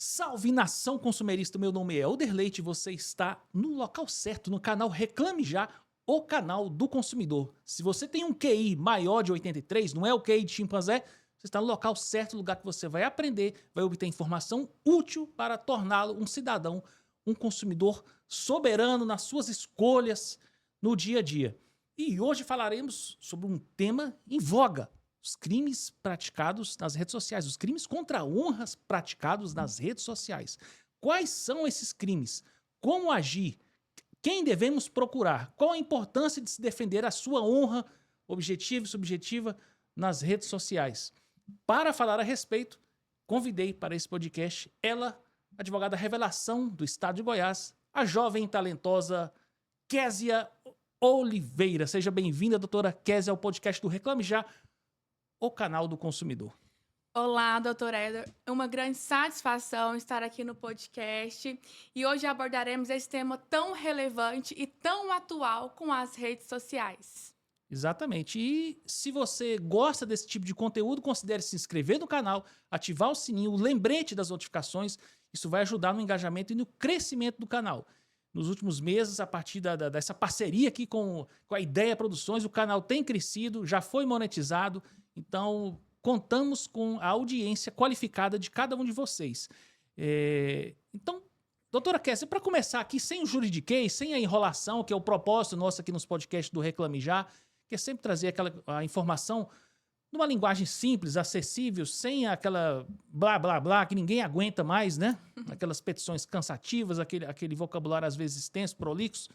Salve nação consumerista, meu nome é Elder Leite e você está no local certo, no canal Reclame Já, o canal do consumidor. Se você tem um QI maior de 83, não é o QI de chimpanzé, você está no local certo, lugar que você vai aprender, vai obter informação útil para torná-lo um cidadão, um consumidor soberano nas suas escolhas no dia a dia. E hoje falaremos sobre um tema em voga: os crimes praticados nas redes sociais, os crimes contra honras praticados nas redes sociais. Quais são esses crimes? Como agir? Quem devemos procurar? Qual a importância de se defender a sua honra objetiva e subjetiva nas redes sociais? Para falar a respeito, convidei para esse podcast ela, advogada revelação do estado de Goiás, a jovem e talentosa Késia Oliveira. Seja bem-vinda, doutora Késia, ao podcast do Reclame Já, o canal do consumidor. Olá, doutor Éder. É uma grande satisfação estar aqui no podcast e hoje abordaremos esse tema tão relevante e tão atual com as redes sociais. Exatamente. E se você gosta desse tipo de conteúdo, considere se inscrever no canal, ativar o sininho, o lembrete das notificações. Isso vai ajudar no engajamento e no crescimento do canal. Nos últimos meses, a partir dessa parceria aqui com a Ideia Produções, o canal tem crescido, já foi monetizado. Então, contamos com a audiência qualificada de cada um de vocês. Então, doutora Késia, para começar aqui, sem o juridiquês, sem a enrolação, que é o propósito nosso aqui nos podcasts do Reclame Já, que é sempre trazer a informação numa linguagem simples, acessível, sem aquela blá, blá, blá, que ninguém aguenta mais, né? Aquelas petições cansativas, aquele vocabulário às vezes extenso, prolixo.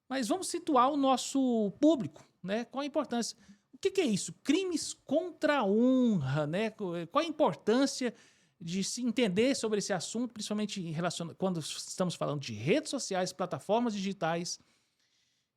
Mas vamos situar o nosso público, né? Qual a importância? O que é isso? Crimes contra a honra, né? Qual a importância de se entender sobre esse assunto, principalmente quando estamos falando de redes sociais, plataformas digitais,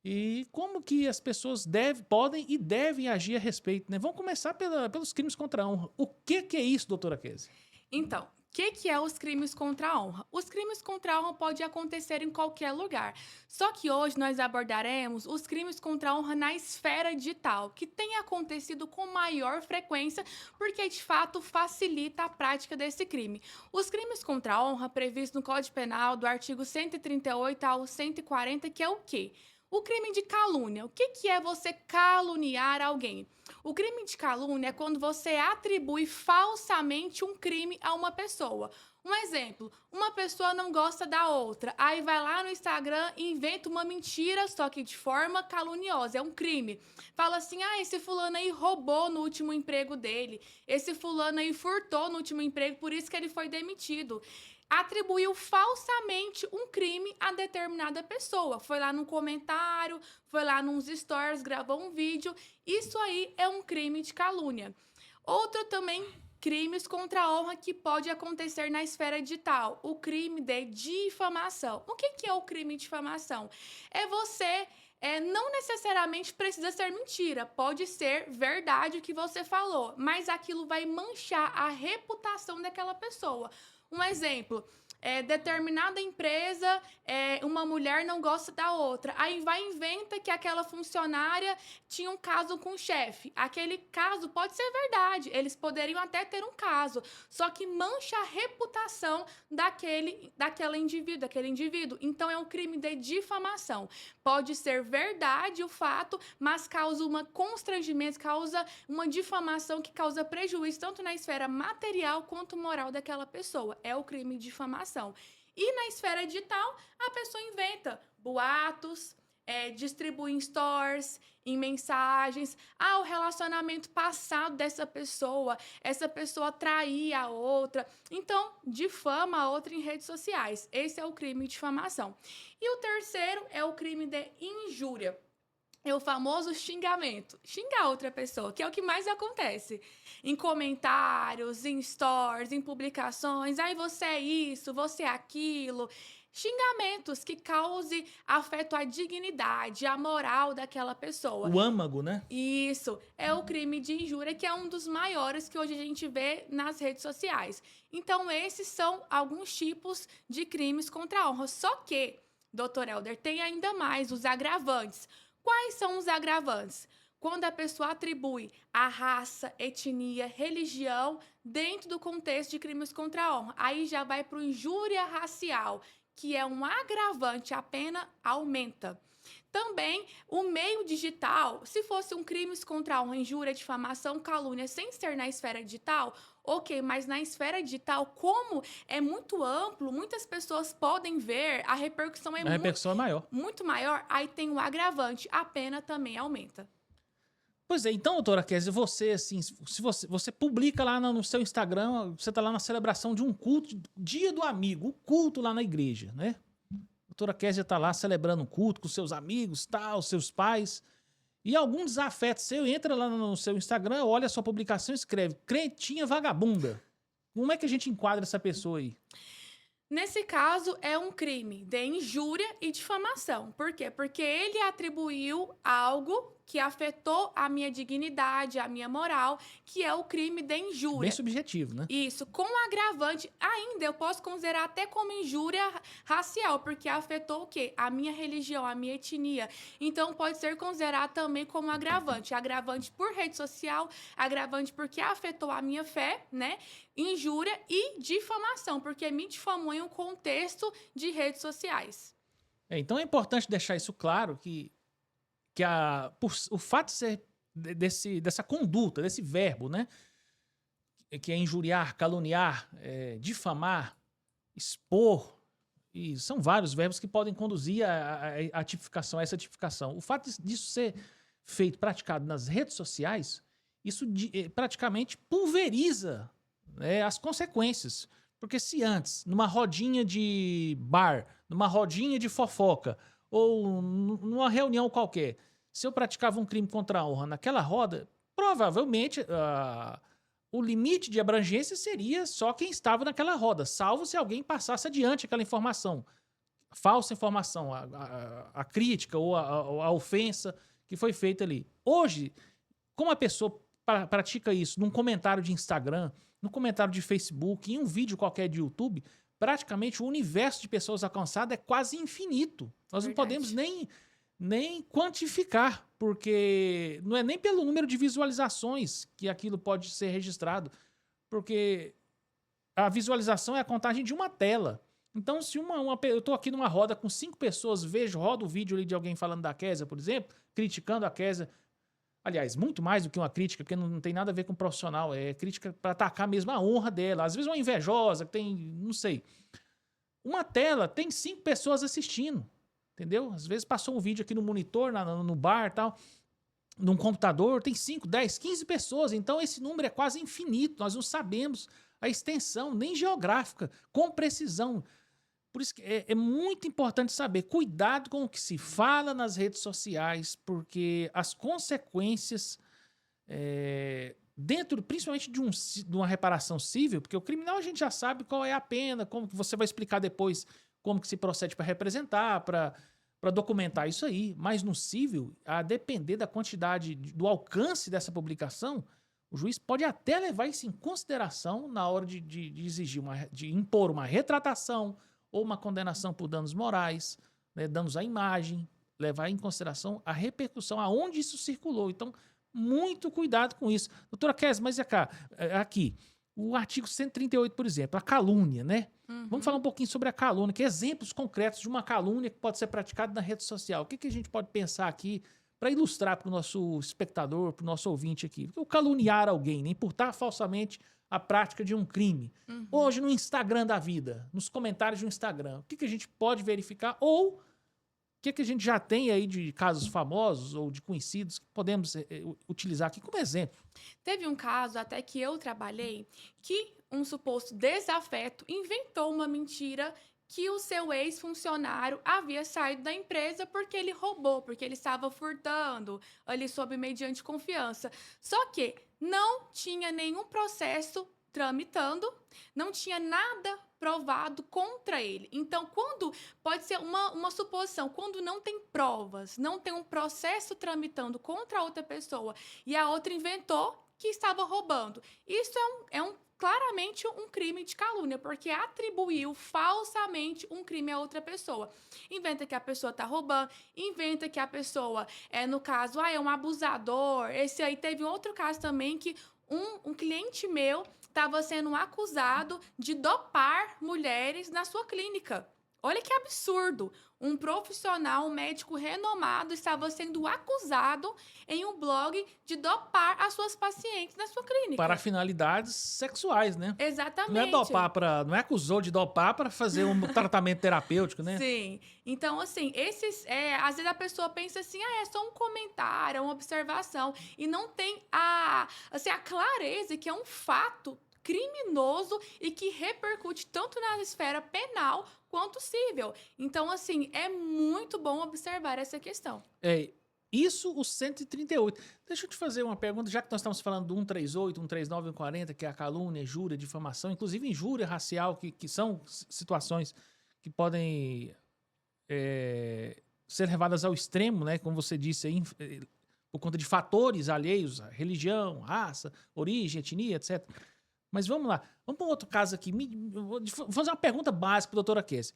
e como que as pessoas podem e devem agir a respeito, né? Vamos começar pelos crimes contra a honra. O que é isso, doutora Késia? Então, o que é os crimes contra a honra? Os crimes contra a honra podem acontecer em qualquer lugar. Só que hoje nós abordaremos os crimes contra a honra na esfera digital, que tem acontecido com maior frequência, porque de fato facilita a prática desse crime. Os crimes contra a honra previstos no Código Penal, do artigo 138 ao 140, que é o quê? O crime de calúnia. O que é você caluniar alguém? O crime de calúnia é quando você atribui falsamente um crime a uma pessoa. Um exemplo, uma pessoa não gosta da outra, aí vai lá no Instagram e inventa uma mentira, só que de forma caluniosa, é um crime. Fala assim, esse fulano aí roubou no último emprego dele, esse fulano aí furtou no último emprego, por isso que ele foi demitido. Atribuiu falsamente um crime a determinada pessoa. Foi lá num comentário, foi lá nos stories, gravou um vídeo. Isso aí é um crime de calúnia. Outro também, crimes contra a honra que pode acontecer na esfera digital. O crime de difamação. O que é o crime de difamação? É você... não necessariamente precisa ser mentira, pode ser verdade o que você falou, mas aquilo vai manchar a reputação daquela pessoa. Um exemplo, determinada empresa, uma mulher não gosta da outra, aí vai e inventa que aquela funcionária tinha um caso com o chefe. Aquele caso pode ser verdade, eles poderiam até ter um caso, só que mancha a reputação daquele indivíduo. Então é um crime de difamação. Pode ser verdade o fato, mas causa um constrangimento, causa uma difamação que causa prejuízo tanto na esfera material quanto moral daquela pessoa. É o crime de difamação. E na esfera digital, a pessoa inventa boatos, distribui em stores, em mensagens. O relacionamento passado dessa pessoa, essa pessoa traía a outra. Então, difama a outra em redes sociais. Esse é o crime de difamação. E o terceiro é o crime de injúria. É o famoso xingamento. Xingar outra pessoa, que é o que mais acontece. Em comentários, em stories, em publicações. Você é isso, você é aquilo. Xingamentos que causem afeto à dignidade, à moral daquela pessoa. O âmago, né? Isso, é o crime de injúria, que é um dos maiores que hoje a gente vê nas redes sociais. Então, esses são alguns tipos de crimes contra a honra. Só que, doutor Elder, tem ainda mais os agravantes. Quais são os agravantes? quando a pessoa atribui a raça, etnia, religião dentro do contexto de crimes contra a honra. Aí já vai para o injúria racial, que é um agravante, a pena aumenta. Também o meio digital, se fosse um crimes contra a honra, injúria, difamação, calúnia, sem ser na esfera digital, ok, mas na esfera digital, como é muito amplo, muitas pessoas podem ver, a repercussão é A repercussão é maior. muito maior, aí tem o agravante, a pena também aumenta. Pois é, então, doutora Kézia, você, assim, se você publica lá no seu Instagram, você tá lá na celebração de um culto, dia do amigo, o culto lá na igreja, né? A doutora Kézia tá lá celebrando um culto com seus amigos, tal, seus pais, e algum desafeto seu entra lá no seu Instagram, olha a sua publicação e escreve crentinha vagabunda. Como é que a gente enquadra essa pessoa aí? Nesse caso, é um crime de injúria e difamação. Por quê? Porque ele atribuiu algo que afetou a minha dignidade, a minha moral, que é o crime de Bem injúria. subjetivo, né? Isso, com agravante, ainda eu posso considerar até como injúria racial, porque afetou o quê? A minha religião, a minha etnia. Então, pode ser considerado também como agravante. Agravante por rede social, agravante porque afetou a minha fé, né? Injúria e difamação, porque me difamou em um contexto de redes sociais. Então é importante deixar isso claro, que o fato de ser dessa conduta, desse verbo, né? Que é injuriar, caluniar, difamar, expor, e são vários verbos que podem conduzir a tipificação, a essa tipificação. O fato disso ser feito, praticado nas redes sociais, isso praticamente pulveriza, né, as consequências. Porque se antes, numa rodinha de bar, numa rodinha de fofoca, ou numa reunião qualquer, se eu praticava um crime contra a honra naquela roda, provavelmente o limite de abrangência seria só quem estava naquela roda, salvo se alguém passasse adiante aquela informação, falsa informação, a crítica ou a ofensa que foi feita ali. Hoje, como a pessoa pratica isso num comentário de Instagram, num comentário de Facebook, em um vídeo qualquer de YouTube, praticamente o universo de pessoas alcançado é quase infinito. Nós não podemos nem quantificar, porque não é nem pelo número de visualizações que aquilo pode ser registrado, porque a visualização é a contagem de uma tela. Então, se eu estou aqui numa roda com 5 pessoas, rodo o vídeo ali de alguém falando da Kézia, por exemplo, criticando a Kézia, aliás, muito mais do que uma crítica, porque não tem nada a ver com profissional, é crítica para atacar mesmo a honra dela, às vezes uma invejosa, que tem, não sei. Uma tela tem 5 pessoas assistindo, entendeu? Às vezes passou um vídeo aqui no monitor, no bar e tal, num computador, tem 5, 10, 15 pessoas, então esse número é quase infinito, nós não sabemos a extensão, nem geográfica, com precisão. Por isso que é muito importante saber, cuidado com o que se fala nas redes sociais, porque as consequências, dentro, principalmente de uma reparação civil, porque o criminal a gente já sabe qual é a pena, como que você vai explicar depois como que se procede para representar, para documentar isso aí, mas no civil, a depender da quantidade, do alcance dessa publicação, o juiz pode até levar isso em consideração na hora de exigir, de impor uma retratação, ou uma condenação por danos morais, né, danos à imagem, levar em consideração a repercussão, aonde isso circulou. Então, muito cuidado com isso. Doutora Kézia, mas aqui, o artigo 138, por exemplo, a calúnia, né? Vamos falar um pouquinho sobre a calúnia, que exemplos concretos de uma calúnia que pode ser praticada na rede social. O que a gente pode pensar aqui para ilustrar para o nosso espectador, para o nosso ouvinte aqui? O caluniar alguém, né? Imputar falsamente a prática de um crime. Hoje, no Instagram da vida, nos comentários do Instagram, o que a gente pode verificar? Ou o que a gente já tem aí de casos famosos ou de conhecidos que podemos utilizar aqui como exemplo? Teve um caso até que eu trabalhei que um suposto desafeto inventou uma mentira que o seu ex-funcionário havia saído da empresa porque ele roubou, porque ele estava furtando ali sob mediante confiança. Só que não tinha nenhum processo tramitando, não tinha nada provado contra ele. Então, quando pode ser uma suposição, quando não tem provas, não tem um processo tramitando contra a outra pessoa e a outra inventou que estava roubando. Isso é um claramente um crime de calúnia, porque atribuiu falsamente um crime a outra pessoa. Inventa que a pessoa tá roubando, inventa que a pessoa no caso, é um abusador. Esse aí teve um outro caso também que um cliente meu estava sendo acusado de dopar mulheres na sua clínica. Olha que absurdo! Um profissional, um médico renomado, estava sendo acusado em um blog de dopar as suas pacientes na sua clínica. Para finalidades sexuais, né? Exatamente. Não é dopar para, não é acusou de dopar para fazer um tratamento terapêutico, né? Sim. Então, assim, às vezes a pessoa pensa assim, é só um comentário, é uma observação, e não tem assim, a clareza que é um fato criminoso e que repercute tanto na esfera penal quanto civil. Então, assim, é muito bom observar essa questão. Isso o 138. Deixa eu te fazer uma pergunta, já que nós estamos falando do 138, 139 e 140, que é a calúnia, injúria, difamação, inclusive injúria racial, que são situações que podem ser levadas ao extremo, né? Como você disse aí, por conta de fatores alheios, religião, raça, origem, etnia, etc. Mas vamos lá. Vamos para um outro caso aqui. Vou fazer uma pergunta básica para a doutora Kessia.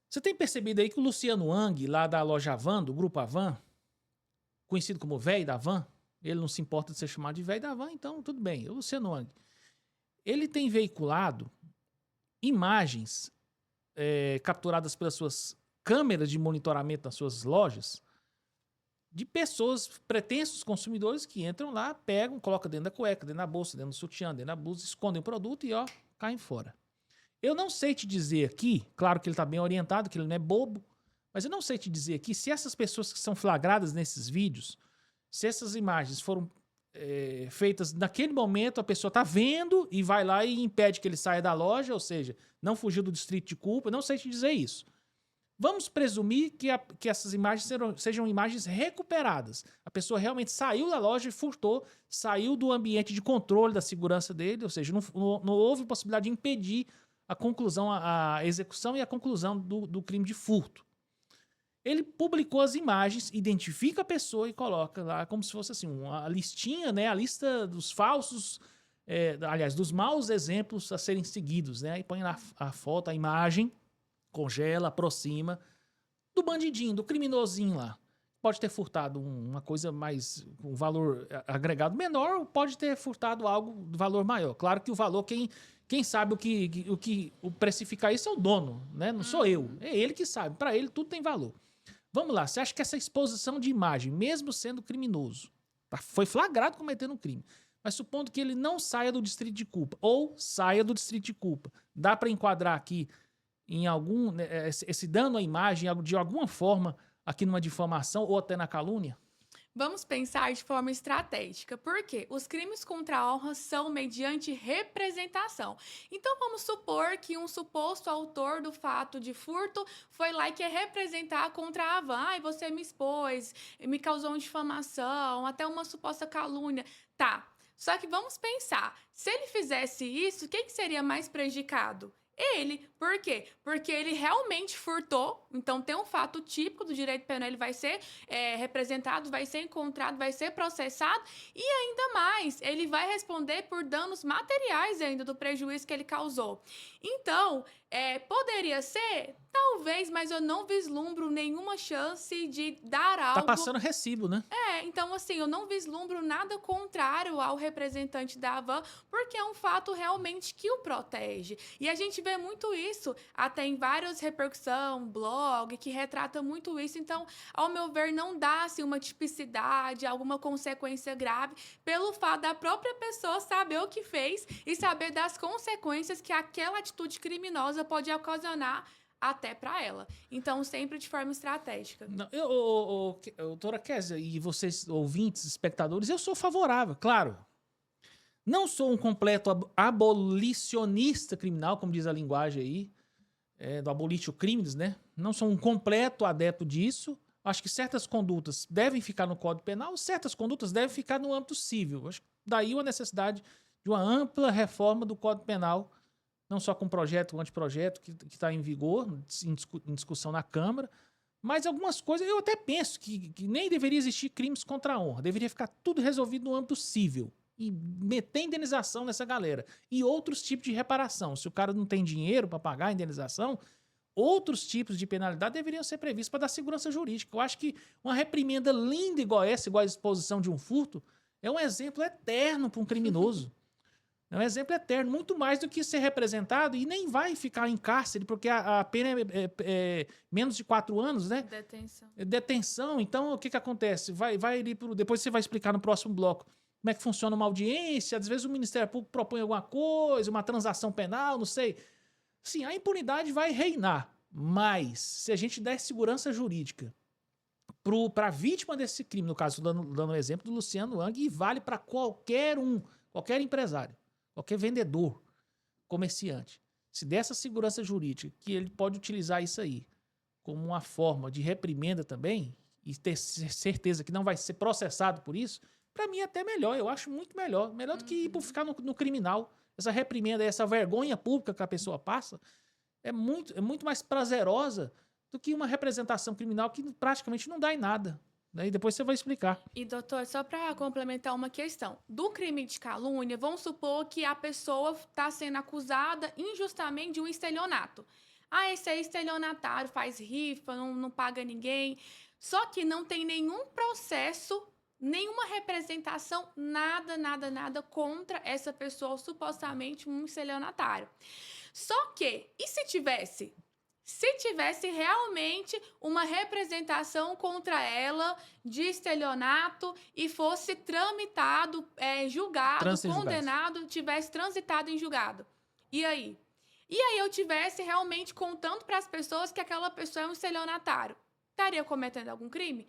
Você tem percebido aí que o Luciano Hang, lá da loja Avan, do grupo Avan, conhecido como Véi da Van, ele não se importa de ser chamado de Véi da Van, então tudo bem. O Luciano Hang, ele tem veiculado imagens capturadas pelas suas câmeras de monitoramento nas suas lojas de pessoas, pretensos consumidores que entram lá, pegam, colocam dentro da cueca, dentro da bolsa, dentro do sutiã, dentro da blusa, escondem o produto e caem fora. Eu não sei te dizer aqui, claro que ele está bem orientado, que ele não é bobo, mas eu não sei te dizer aqui se essas pessoas que são flagradas nesses vídeos, se essas imagens foram feitas naquele momento, a pessoa está vendo e vai lá e impede que ele saia da loja, ou seja, não fugiu do distrito de culpa, não sei te dizer isso. Vamos presumir que essas imagens sejam imagens recuperadas. A pessoa realmente saiu da loja e furtou, saiu do ambiente de controle da segurança dele, ou seja, não houve possibilidade de impedir a conclusão, a execução e a conclusão do crime de furto. Ele publicou as imagens, identifica a pessoa e coloca lá como se fosse assim, uma listinha, né? A lista dos falsos, aliás, dos maus exemplos a serem seguidos, né? Aí põe lá a foto, a imagem, congela, aproxima do bandidinho, do criminosinho lá. Pode ter furtado uma coisa mais, um valor agregado menor, ou pode ter furtado algo de valor maior. Claro que o valor, quem sabe o precificar isso é o dono, né? Não sou eu. É ele que sabe. Para ele tudo tem valor. Vamos lá. Você acha que essa exposição de imagem, mesmo sendo criminoso, foi flagrado cometendo um crime, mas supondo que ele não saia do distrito de culpa, ou saia do distrito de culpa, dá para enquadrar aqui em algum esse dano à imagem de alguma forma aqui numa difamação ou até na calúnia? Vamos pensar de forma estratégica, porque os crimes contra a honra são mediante representação. Então, vamos supor que um suposto autor do fato de furto foi lá e quer representar contra a Avan. Ai, você me expôs, me causou uma difamação, até uma suposta calúnia. Tá, só que vamos pensar, se ele fizesse isso, quem que seria mais prejudicado? Ele. Por quê? Porque ele realmente furtou, então tem um fato típico do direito penal, ele vai ser representado, vai ser encontrado, vai ser processado e ainda mais, ele vai responder por danos materiais ainda do prejuízo que ele causou. Então, poderia ser? Talvez, mas eu não vislumbro nenhuma chance de dar algo... Tá passando recibo, né? Então assim, eu não vislumbro nada contrário ao representante da Avan, porque é um fato realmente que o protege. E a gente vê muito isso, até em várias repercussões, blog, que retrata muito isso. Então, ao meu ver, não dá assim, uma tipicidade, alguma consequência grave, pelo fato da própria pessoa saber o que fez e saber das consequências que aquela atitude criminosa pode ocasionar até para ela. Então, sempre de forma estratégica. Não, doutora Kessia, e vocês, ouvintes, espectadores, eu sou favorável, claro. Não sou um completo abolicionista criminal, como diz a linguagem aí, do abolitio crimes, né? Não sou um completo adepto disso. Acho que certas condutas devem ficar no Código Penal, certas condutas devem ficar no âmbito civil. Acho que daí a necessidade de uma ampla reforma do Código Penal, não só com projeto ou anteprojeto que está em vigor, em discussão na Câmara, mas algumas coisas eu até penso que nem deveria existir crimes contra a honra, deveria ficar tudo resolvido no âmbito civil. e meter indenização nessa galera. E outros tipos de reparação. Se o cara não tem dinheiro para pagar a indenização, outros tipos de penalidade deveriam ser previstos para dar segurança jurídica. Eu acho que uma reprimenda linda igual essa, igual a exposição de um furto, é um exemplo eterno para um criminoso. É um exemplo eterno, muito mais do que ser representado e nem vai ficar em cárcere, porque a pena é menos de 4 anos, né? Detenção. Detenção. Então, o que acontece? Depois você vai explicar no próximo bloco como é que funciona uma audiência. Às vezes o Ministério Público propõe alguma coisa, uma transação penal, não sei. Sim, a impunidade vai reinar, mas se a gente der segurança jurídica para a vítima desse crime, no caso, dando o exemplo do Luciano Wang, e vale para qualquer empresário, qualquer vendedor, comerciante. Se der essa segurança jurídica, que ele pode utilizar isso aí como uma forma de reprimenda também, e ter certeza que não vai ser processado por isso, para mim é até melhor, eu acho muito melhor. Melhor do que ir ficar no criminal. Essa reprimenda, essa vergonha pública que a pessoa passa, é muito mais prazerosa do que uma representação criminal que praticamente não dá em nada. E depois você vai explicar. E, doutor, só para complementar uma questão. Do crime de calúnia, vamos supor que a pessoa está sendo acusada injustamente de um estelionato. Ah, esse é estelionatário, faz rifa, não paga ninguém. Só que não tem nenhum processo, nenhuma representação, nada contra essa pessoa, supostamente um estelionatário. Só que, e se tivesse? Se tivesse realmente uma representação contra ela de estelionato e fosse tramitado, julgado, condenado, tivesse transitado em julgado. E aí? E aí eu tivesse realmente contando para as pessoas que aquela pessoa é um estelionatário. Estaria cometendo algum crime?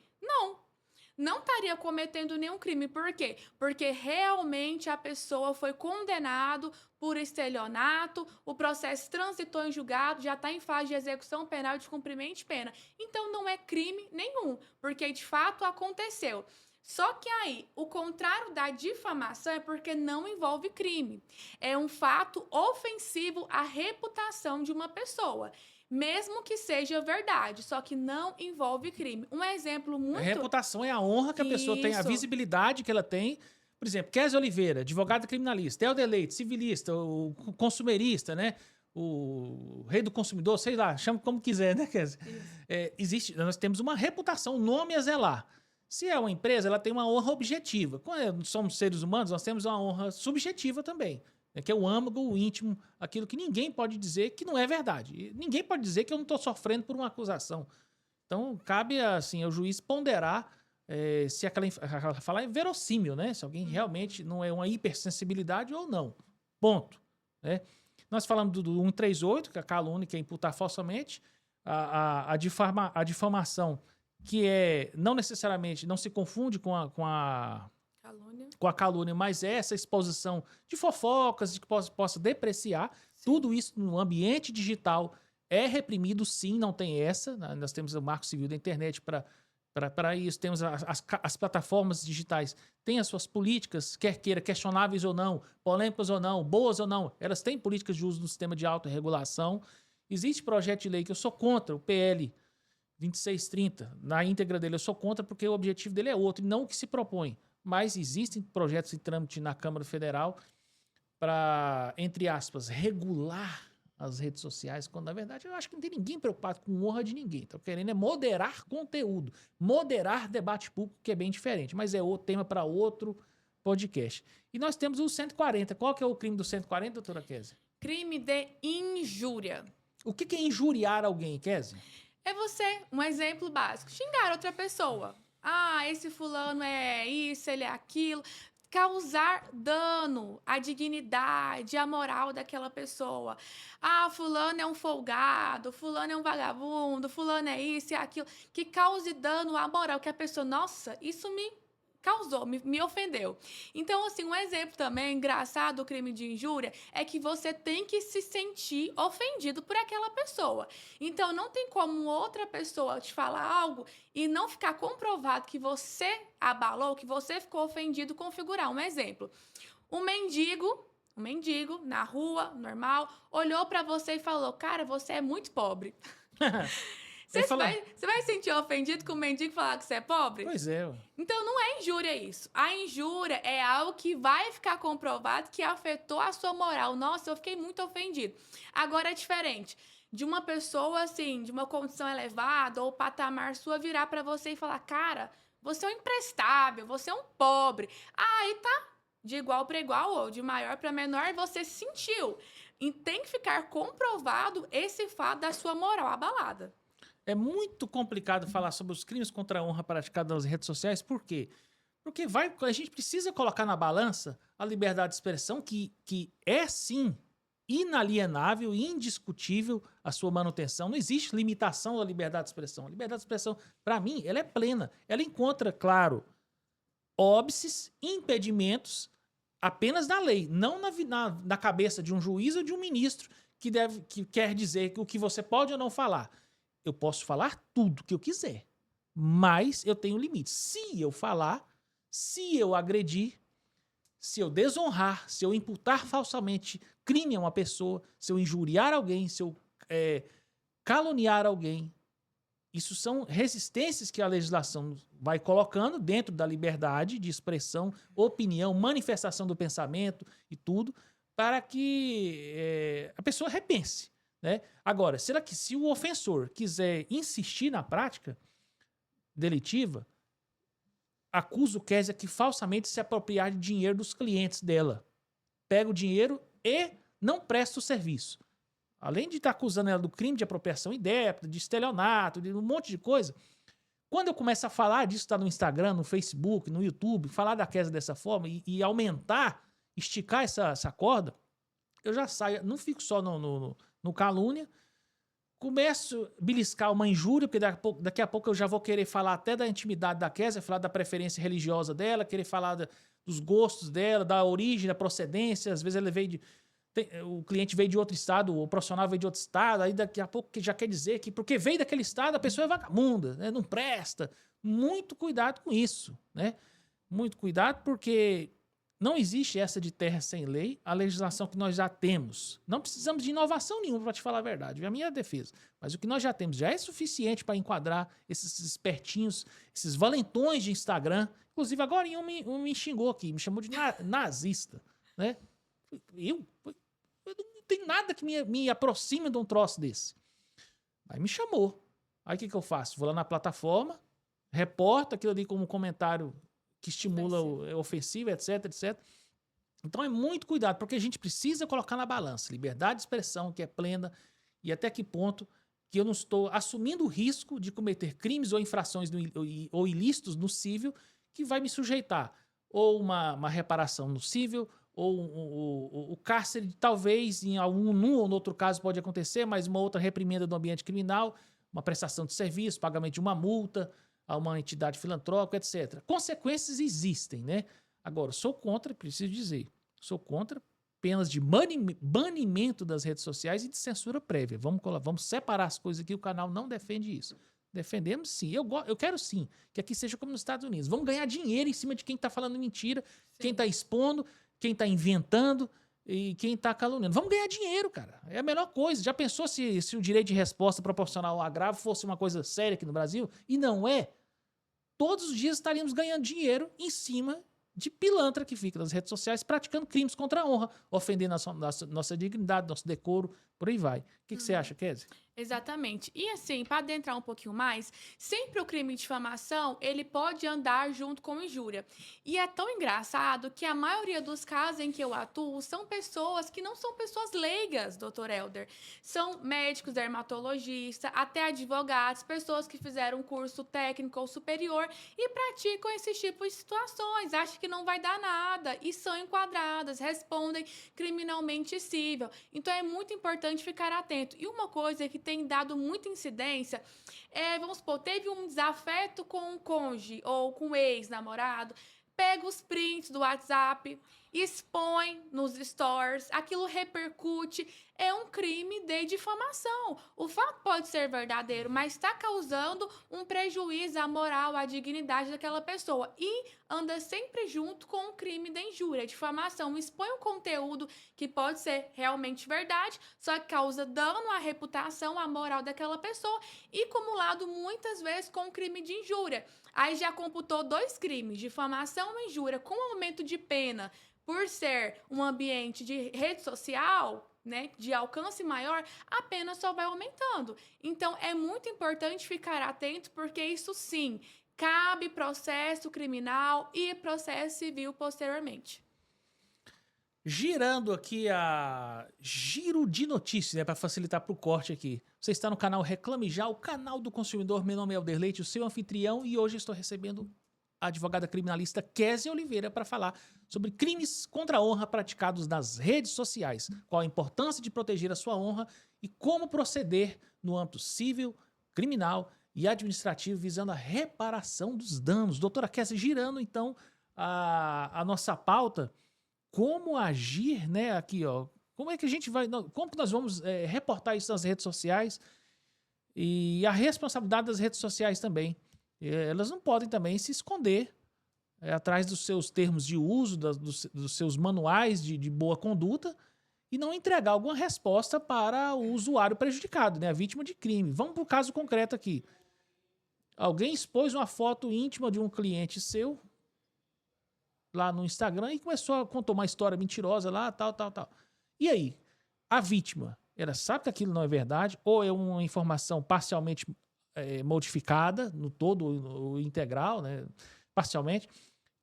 Não estaria cometendo nenhum crime. Por quê? Porque realmente a pessoa foi condenada por estelionato, o processo transitou em julgado, já está em fase de execução penal e de cumprimento de pena. Então não é crime nenhum, porque de fato aconteceu. Só que aí, o contrário da difamação é porque não envolve crime. É um fato ofensivo à reputação de uma pessoa. Mesmo que seja verdade, só que não envolve crime. Um exemplo muito... A reputação é a honra que a pessoa tem, a visibilidade que ela tem. Por exemplo, Kézia Oliveira, advogado criminalista, Helder Leite, civilista, o consumerista, né? O rei do consumidor, sei lá, chama como quiser, né, Kézia? Nós temos uma reputação, um nome a zelar. Se é uma empresa, ela tem uma honra objetiva. Quando somos seres humanos, nós temos uma honra subjetiva também. Que é o âmago, o íntimo, aquilo que ninguém pode dizer que não é verdade. Ninguém pode dizer que eu não estou sofrendo por uma acusação. Então, cabe assim, ao juiz ponderar se aquela falar é verossímil, né? Se alguém realmente não é uma hipersensibilidade ou não. Ponto. Né? Nós falamos do 138, que é a calúnia, que é imputar falsamente, a difamação, que não necessariamente, não se confunde com a calúnia, mas é essa exposição de fofocas, de que possa depreciar. Sim. Tudo isso no ambiente digital é reprimido, sim, não tem essa. Nós temos o Marco Civil da Internet para isso, temos as plataformas digitais, têm as suas políticas, quer queira, questionáveis ou não, polêmicas ou não, boas ou não, elas têm políticas de uso do sistema de autorregulação. Existe projeto de lei que eu sou contra, o PL 2630, na íntegra dele eu sou contra porque o objetivo dele é outro, e não o que se propõe. Mas existem projetos em trâmite na Câmara Federal para, entre aspas, regular as redes sociais, quando na verdade eu acho que não tem ninguém preocupado com honra de ninguém. Estão querendo moderar conteúdo, moderar debate público, que é bem diferente, mas é outro tema para outro podcast. E nós temos o 140. Qual que é o crime do 140, doutora Kézia? Crime de injúria. O que é injuriar alguém, Kézia? É você, um exemplo básico, xingar outra pessoa. Ah, esse fulano é isso, ele é aquilo. Causar dano à dignidade, à moral daquela pessoa. Ah, fulano é um folgado, fulano é um vagabundo, fulano é isso e aquilo. Que cause dano à moral, que a pessoa, nossa, isso me causou, me ofendeu. Então, assim, um exemplo também engraçado do crime de injúria é que você tem que se sentir ofendido por aquela pessoa. Então, não tem como outra pessoa te falar algo e não ficar comprovado que você abalou, que você ficou ofendido, configurar. Um exemplo, um mendigo na rua, normal, olhou para você e falou, cara, você é muito pobre. Ele fala, Você vai sentir ofendido com o mendigo falar que você é pobre? pois é, ué. Então não é injúria isso. A injúria é algo que vai ficar comprovado que afetou a sua moral. Nossa, eu fiquei muito ofendido. Agora é diferente de uma pessoa assim, de uma condição elevada ou patamar sua virar pra você e falar: "Cara, você é um imprestável, você é um pobre". Aí tá de igual para igual ou de maior para menor, você sentiu. E tem que ficar comprovado esse fato da sua moral abalada. É muito complicado falar sobre os crimes contra a honra praticados nas redes sociais, por quê? Porque a gente precisa colocar na balança a liberdade de expressão, que é sim inalienável e indiscutível a sua manutenção. Não existe limitação à liberdade de expressão. A liberdade de expressão, para mim, ela é plena. Ela encontra, claro, óbices, impedimentos apenas na lei, não na cabeça de um juiz ou de um ministro que quer dizer o que você pode ou não falar. Eu posso falar tudo que eu quiser, mas eu tenho limites. Se eu falar, se eu agredir, se eu desonrar, se eu imputar falsamente crime a uma pessoa, se eu injuriar alguém, se eu caluniar alguém, isso são resistências que a legislação vai colocando dentro da liberdade de expressão, opinião, manifestação do pensamento e tudo, para que a pessoa repense. Né? Agora, será que se o ofensor quiser insistir na prática delitiva, acusa o Kézia que falsamente se apropriar de dinheiro dos clientes dela. Pega o dinheiro e não presta o serviço. Além de estar acusando ela do crime de apropriação indébita, de estelionato, de um monte de coisa, quando eu começo a falar disso, tá no Instagram, no Facebook, no YouTube, falar da Kézia dessa forma e aumentar, esticar essa corda, eu já saio, não fico só no calúnia, começo a beliscar uma injúria, porque daqui a pouco eu já vou querer falar até da intimidade da Kézia, falar da preferência religiosa dela, querer falar dos gostos dela, da origem, da procedência, às vezes ela veio o cliente veio de outro estado, o profissional veio de outro estado, aí daqui a pouco já quer dizer que porque veio daquele estado a pessoa é vagabunda, né? Não presta. Muito cuidado com isso, né? Muito cuidado porque não existe essa de terra sem lei, a legislação que nós já temos. Não precisamos de inovação nenhuma, para te falar a verdade, é a minha defesa. Mas o que nós já temos já é suficiente para enquadrar esses espertinhos, esses valentões de Instagram. Inclusive agora um me xingou aqui, me chamou de nazista, né? Eu não tenho nada que me aproxime de um troço desse. Aí me chamou. Aí o que eu faço? Vou lá na plataforma, reporto aquilo ali como um comentário que estimula ofensivo, etc, etc. Então é muito cuidado, porque a gente precisa colocar na balança liberdade de expressão, que é plena, e até que ponto que eu não estou assumindo o risco de cometer crimes ou infrações ou ilícitos no cível que vai me sujeitar ou uma reparação no cível, ou o cárcere, talvez, num ou no outro caso pode acontecer, mas uma outra reprimenda do ambiente criminal, uma prestação de serviço, pagamento de uma multa a uma entidade filantrópica, etc. Consequências existem, né? Agora, sou contra, preciso dizer, sou contra penas de banimento das redes sociais e de censura prévia. Vamos separar as coisas aqui, o canal não defende isso. Defendemos sim. Eu quero sim que aqui seja como nos Estados Unidos. Vamos ganhar dinheiro em cima de quem está falando mentira, quem está expondo, quem está inventando e quem está caluniando. Vamos ganhar dinheiro, cara. É a melhor coisa. Já pensou se o direito de resposta proporcional ao agravo fosse uma coisa séria aqui no Brasil? E não é. Todos os dias estaríamos ganhando dinheiro em cima de pilantra que fica nas redes sociais praticando crimes contra a honra, ofendendo a nossa dignidade, nosso decoro, por aí vai. O que você acha, Kézia? Exatamente. E assim, para adentrar um pouquinho mais, sempre o crime de difamação, ele pode andar junto com injúria. E é tão engraçado que a maioria dos casos em que eu atuo são pessoas que não são pessoas leigas, doutor Helder. São médicos, dermatologistas, até advogados, pessoas que fizeram um curso técnico ou superior e praticam esse tipo de situações. Acham que não vai dar nada e são enquadradas, respondem criminalmente cível. Então é muito importante ficar atento. E uma coisa que tem dado muita incidência vamos supor, teve um desafeto com um cônjuge ou com um ex-namorado, pega os prints do WhatsApp, expõe nos stories, aquilo repercute, é um crime de difamação. O fato pode ser verdadeiro, mas está causando um prejuízo à moral, à dignidade daquela pessoa. E anda sempre junto com o crime de injúria, difamação. Expõe um conteúdo que pode ser realmente verdade, só que causa dano à reputação, à moral daquela pessoa, e acumulado muitas vezes com o crime de injúria. Aí já computou 2 crimes, difamação e injúria, com aumento de pena por ser um ambiente de rede social, né, de alcance maior, a pena só vai aumentando. Então, é muito importante ficar atento, porque isso sim, cabe processo criminal e processo civil posteriormente. Girando aqui a giro de notícias, né, para facilitar para o corte aqui. Você está no canal Reclame Já, o canal do consumidor. Meu nome é Elder Leite, o seu anfitrião, e hoje estou recebendo a advogada criminalista Kézia Oliveira para falar sobre crimes contra a honra praticados nas redes sociais, qual a importância de proteger a sua honra e como proceder no âmbito civil, criminal e administrativo visando a reparação dos danos. Doutora Kézia, girando então a nossa pauta, como agir, né, aqui, ó, como é que a gente vai, como que nós vamos reportar isso nas redes sociais e a responsabilidade das redes sociais também. Elas não podem também se esconder atrás dos seus termos de uso, dos seus manuais de boa conduta e não entregar alguma resposta para o usuário prejudicado, né, a vítima de crime. Vamos para o caso concreto aqui. Alguém expôs uma foto íntima de um cliente seu lá no Instagram e começou a contar uma história mentirosa lá, tal. E aí, a vítima, ela sabe que aquilo não é verdade ou é uma informação parcialmente modificada, no todo, o integral, né, parcialmente.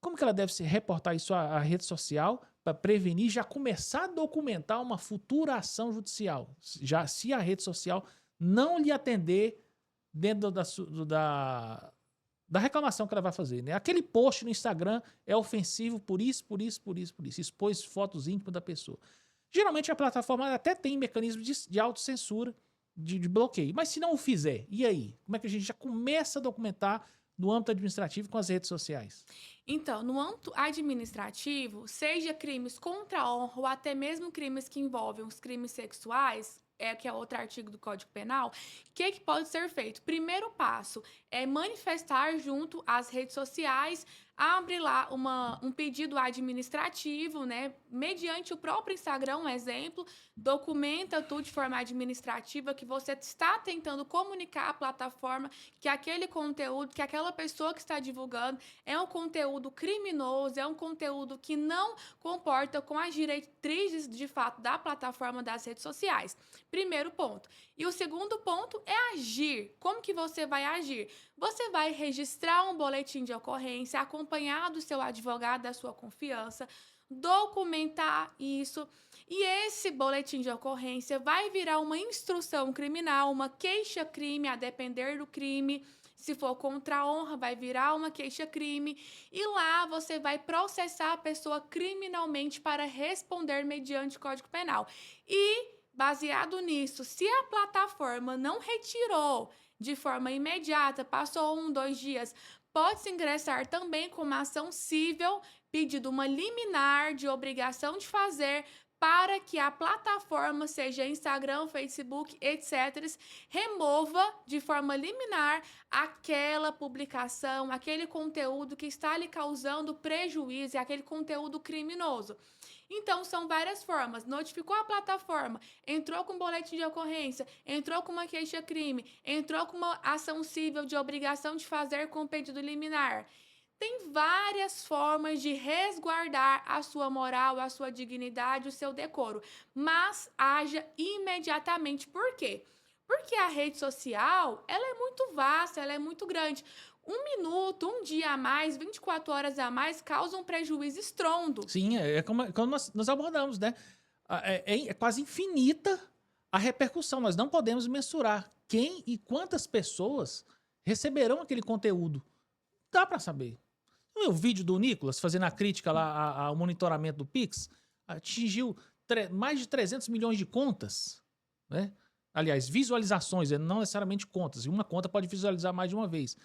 Como que ela deve se reportar isso à rede social para prevenir, já começar a documentar uma futura ação judicial, já se a rede social não lhe atender dentro da reclamação que ela vai fazer, né? Aquele post no Instagram é ofensivo por isso. Expôs fotos íntimas da pessoa. Geralmente a plataforma até tem mecanismo de autocensura, de bloqueio. Mas se não o fizer, e aí? Como é que a gente já começa a documentar no âmbito administrativo com as redes sociais? Então, no âmbito administrativo, seja crimes contra a honra ou até mesmo crimes que envolvem os crimes sexuais, que é outro artigo do Código Penal, o que pode ser feito? Primeiro passo é manifestar junto às redes sociais, abre lá um pedido administrativo, né? Mediante o próprio Instagram, um exemplo, documenta tudo de forma administrativa que você está tentando comunicar à plataforma que aquele conteúdo, que aquela pessoa que está divulgando é um conteúdo criminoso, é um conteúdo que não comporta com as diretrizes de fato da plataforma das redes sociais. Primeiro ponto. E o segundo ponto é agir. Como que você vai agir? Você vai registrar um boletim de ocorrência, acompanhado do seu advogado da sua confiança, documentar isso, e esse boletim de ocorrência vai virar uma instrução criminal, uma queixa-crime, a depender do crime. Se for contra a honra, vai virar uma queixa-crime, e lá você vai processar a pessoa criminalmente para responder mediante Código Penal. E, baseado nisso, se a plataforma não retirou de forma imediata, passou 1, 2 dias, pode-se ingressar também com uma ação cível, pedindo uma liminar de obrigação de fazer para que a plataforma, seja Instagram, Facebook, etc., remova de forma liminar aquela publicação, aquele conteúdo que está lhe causando prejuízo, aquele conteúdo criminoso. Então, são várias formas. Notificou a plataforma, entrou com boletim de ocorrência, entrou com uma queixa-crime, entrou com uma ação cível de obrigação de fazer com pedido liminar. Tem várias formas de resguardar a sua moral, a sua dignidade, o seu decoro, mas haja imediatamente. Por quê? Porque a rede social, ela é muito vasta, ela é muito grande. 1 minuto, 1 dia a mais, 24 horas a mais, causa um prejuízo estrondo. Sim, como nós abordamos, né? É quase infinita a repercussão. Nós não podemos mensurar quem e quantas pessoas receberão aquele conteúdo. Dá para saber. O vídeo do Nicolas fazendo a crítica lá ao monitoramento do Pix atingiu mais de 300 milhões de contas, né? Aliás, visualizações, não necessariamente contas. E uma conta pode visualizar mais de uma vez.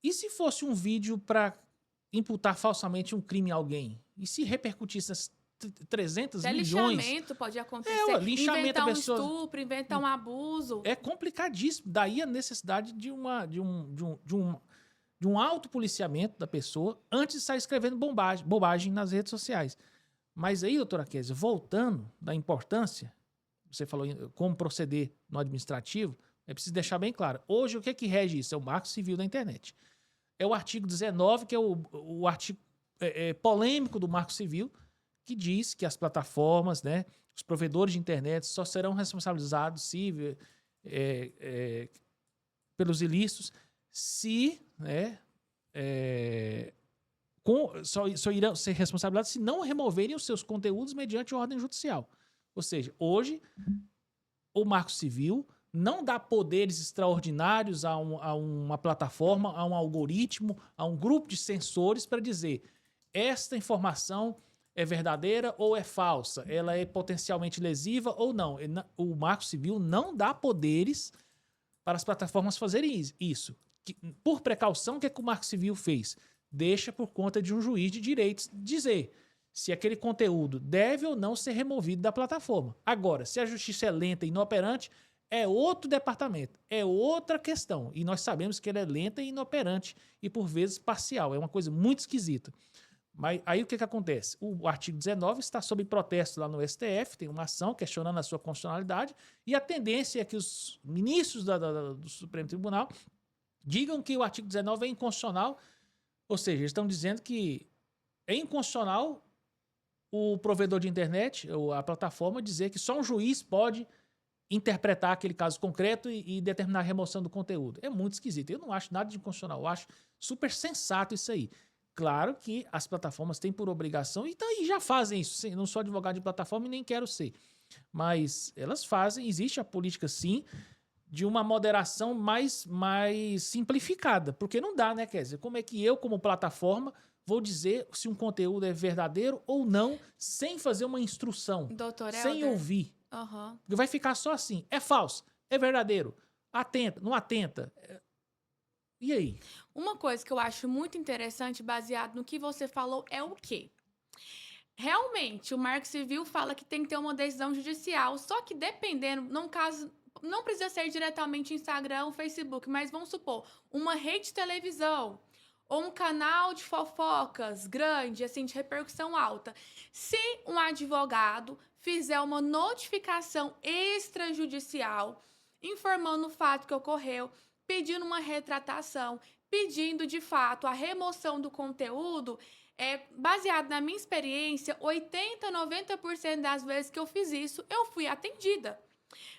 E se fosse um vídeo para imputar falsamente um crime a alguém? E se repercutisse 300 Até milhões. Linchamento pode acontecer. Linchamento Inventar da um pessoa. estupro, inventar um abuso. É complicadíssimo. Daí a necessidade de um autopoliciamento da pessoa antes de sair escrevendo bobagem nas redes sociais. Mas aí, doutora Kézia, voltando da importância, você falou como proceder no administrativo, é preciso deixar bem claro. Hoje, o que é que rege isso? É o Marco Civil da Internet. É o artigo 19, que é o artigo polêmico do Marco Civil, que diz que as plataformas, né, os provedores de internet só serão responsabilizados pelos ilícitos se, né, só irão ser responsabilizados se não removerem os seus conteúdos mediante ordem judicial. Ou seja, hoje, o Marco Civil não dá poderes extraordinários a uma plataforma, a um algoritmo, a um grupo de sensores para dizer esta informação é verdadeira ou é falsa, ela é potencialmente lesiva ou não. O Marco Civil não dá poderes para as plataformas fazerem isso. Por precaução, o que o Marco Civil fez? Deixa por conta de um juiz de direitos dizer se aquele conteúdo deve ou não ser removido da plataforma. Agora, se a justiça é lenta e inoperante, é outro departamento, é outra questão. E nós sabemos que ela é lenta e inoperante e, por vezes, parcial. É uma coisa muito esquisita. Mas aí o que acontece? O artigo 19 está sob protesto lá no STF, tem uma ação questionando a sua constitucionalidade, e a tendência é que os ministros do Supremo Tribunal digam que o artigo 19 é inconstitucional, ou seja, eles estão dizendo que é inconstitucional o provedor de internet, ou a plataforma, dizer que só um juiz pode interpretar aquele caso concreto e determinar a remoção do conteúdo. É muito esquisito. Eu não acho nada de inconstitucional, eu acho super sensato isso aí. Claro que as plataformas têm por obrigação, e já fazem isso. Eu não sou advogado de plataforma e nem quero ser. Mas elas fazem, existe a política sim, de uma moderação mais simplificada. Porque não dá, né, Kézia? Como é que eu, como plataforma, vou dizer se um conteúdo é verdadeiro ou não, sem fazer uma instrução, Doutor sem Helder. ouvir? Uhum. Vai ficar só assim. É falso, é verdadeiro, atenta, não atenta. E aí? Uma coisa que eu acho muito interessante, baseado no que você falou, é o quê? Realmente, o Marco Civil fala que tem que ter uma decisão judicial, só que dependendo, num caso, não precisa ser diretamente Instagram, Facebook, mas vamos supor, uma rede de televisão ou um canal de fofocas grande, assim, de repercussão alta. Se um advogado fizer uma notificação extrajudicial informando o fato que ocorreu, pedindo uma retratação, pedindo de fato a remoção do conteúdo, baseado na minha experiência, 80, 90% das vezes que eu fiz isso, eu fui atendida.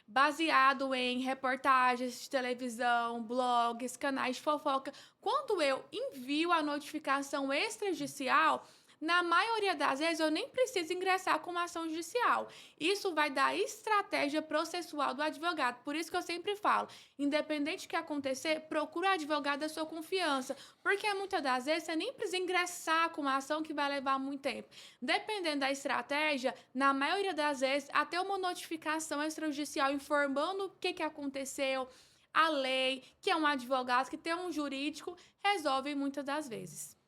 Baseado em reportagens de televisão, blogs, canais de fofoca. Quando eu envio a notificação extrajudicial, na maioria das vezes eu nem preciso ingressar com uma ação judicial. Isso vai dar estratégia processual do advogado. Por isso que eu sempre falo, independente do que acontecer, procure um advogado da sua confiança. Porque muitas das vezes você nem precisa ingressar com uma ação que vai levar muito tempo. Dependendo da estratégia, na maioria das vezes, até uma notificação extrajudicial informando o que aconteceu, a lei, que é um advogado, que tem um jurídico, resolve muitas das vezes.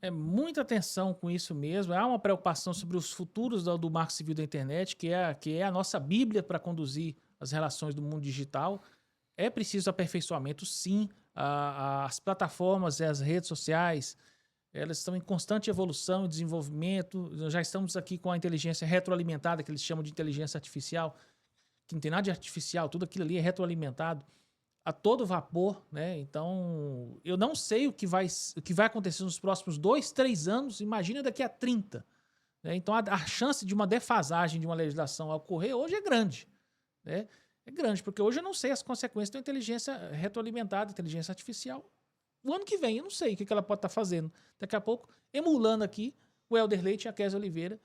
É muita atenção com isso mesmo. Há uma preocupação sobre os futuros do Marco Civil da Internet, que é a nossa bíblia para conduzir as relações do mundo digital. É preciso aperfeiçoamento, sim. As plataformas e as redes sociais, elas estão em constante evolução e desenvolvimento. Nós já estamos aqui com a inteligência retroalimentada, que eles chamam de inteligência artificial, que não tem nada de artificial, tudo aquilo ali é retroalimentado a todo vapor, né? Então, eu não sei o que vai acontecer nos próximos 2, 3 anos, imagina daqui a 30. Né? Então, a chance de uma defasagem de uma legislação ocorrer hoje é grande. Né? É grande, porque hoje eu não sei as consequências da inteligência retroalimentada, inteligência artificial. O ano que vem, eu não sei o que ela pode estar fazendo. Daqui a pouco, emulando aqui o Helder Leite e a Kézia Oliveira,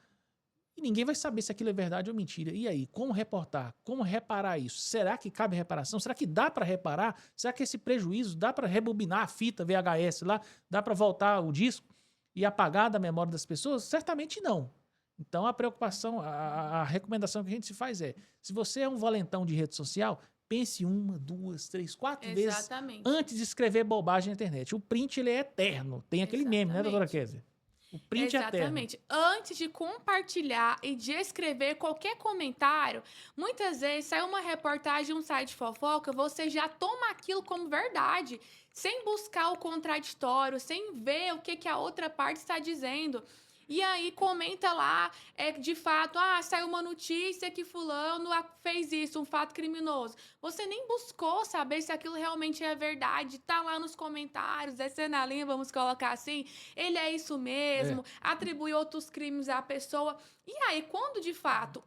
e ninguém vai saber se aquilo é verdade ou mentira. E aí, como reportar? Como reparar isso? Será que cabe reparação? Será que dá para reparar? Será que esse prejuízo dá para rebobinar a fita VHS lá? Dá para voltar o disco e apagar da memória das pessoas? Certamente não. Então, a preocupação, a recomendação que a gente se faz é, se você é um valentão de rede social, pense 1, 2, 3, 4 Exatamente. vezes antes de escrever bobagem na internet. O print, ele é eterno. Tem aquele meme, né, doutora Kézia? O print eterno. Exatamente. Antes de compartilhar e de escrever qualquer comentário, muitas vezes sai uma reportagem, um site de fofoca, você já toma aquilo como verdade, sem buscar o contraditório, sem ver o que, que a outra parte está dizendo. E aí comenta lá, de fato, saiu uma notícia que fulano fez isso, um fato criminoso. Você nem buscou saber se aquilo realmente é verdade, tá lá nos comentários, descendo a linha, vamos colocar assim, ele é isso mesmo, atribui outros crimes à pessoa. E aí, quando de fato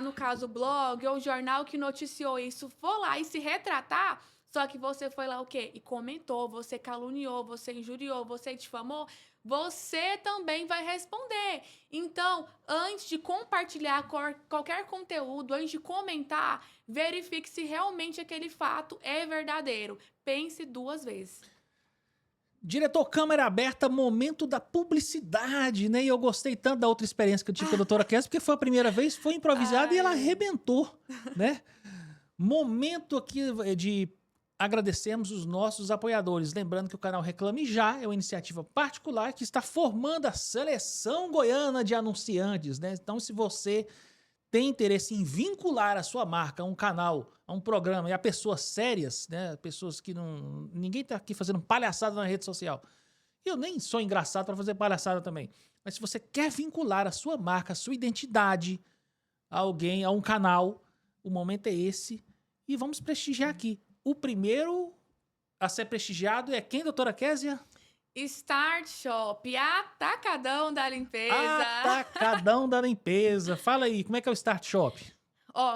no caso, o blog ou o jornal que noticiou isso for lá e se retratar, só que você foi lá o quê? E comentou, você caluniou, você injuriou, você difamou, você também vai responder. Então, antes de compartilhar qualquer conteúdo, antes de comentar, verifique se realmente aquele fato é verdadeiro. Pense 2 vezes. Diretor, câmera aberta, momento da publicidade, né? E eu gostei tanto da outra experiência que eu tive com a doutora Kess, porque foi a primeira vez, foi improvisada e ela arrebentou, né? Momento aqui de agradecermos os nossos apoiadores. Lembrando que o canal Reclame Já é uma iniciativa particular que está formando a seleção goiana de anunciantes, né? Então, se você tem interesse em vincular a sua marca a um canal, a um programa e a pessoas sérias, né? Pessoas que não... Ninguém tá aqui fazendo palhaçada na rede social. Eu nem sou engraçado para fazer palhaçada também. Mas se você quer vincular a sua marca, a sua identidade a alguém, a um canal, o momento é esse. E vamos prestigiar aqui. O primeiro a ser prestigiado é quem, doutora Késia? Start Shop, atacadão da limpeza. Atacadão da limpeza. Fala aí, como é que é o Start Shop?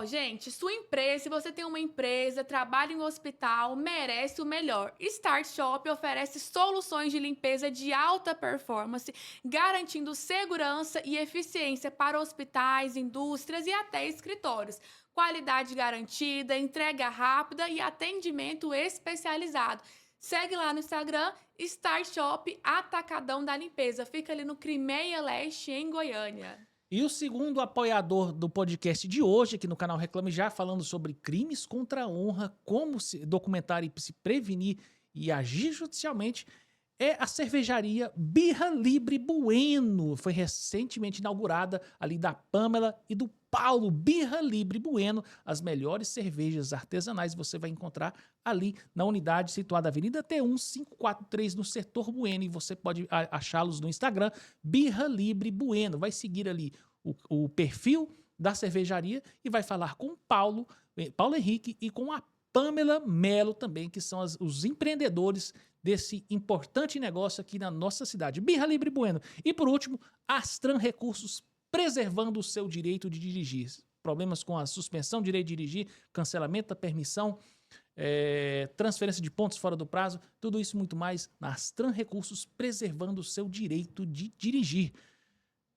Gente, sua empresa, se você tem uma empresa, trabalha em um hospital, merece o melhor. Start Shop oferece soluções de limpeza de alta performance, garantindo segurança e eficiência para hospitais, indústrias e até escritórios. Qualidade garantida, entrega rápida e atendimento especializado. Segue lá no Instagram, Start Shop Atacadão da Limpeza. Fica ali no Crimeia Leste, em Goiânia. E o segundo apoiador do podcast de hoje, aqui no canal Reclame Já, falando sobre crimes contra a honra, como se documentar e se prevenir e agir judicialmente, é a cervejaria Birra Libre Bueno. Foi recentemente inaugurada ali da Pamela e do Paulo. Birra Libre Bueno, as melhores cervejas artesanais você vai encontrar ali na unidade situada na Avenida T1543 no setor Bueno, e você pode achá-los no Instagram, Birra Libre Bueno. Vai seguir ali o perfil da cervejaria e vai falar com o Paulo Henrique e com a Pamela Melo também, que são os empreendedores desse importante negócio aqui na nossa cidade. Birra Libre Bueno. E por último, Astran Recursos, preservando o seu direito de dirigir. Problemas com a suspensão, direito de dirigir, cancelamento da permissão, transferência de pontos fora do prazo, tudo isso e muito mais na Astran Recursos, preservando o seu direito de dirigir.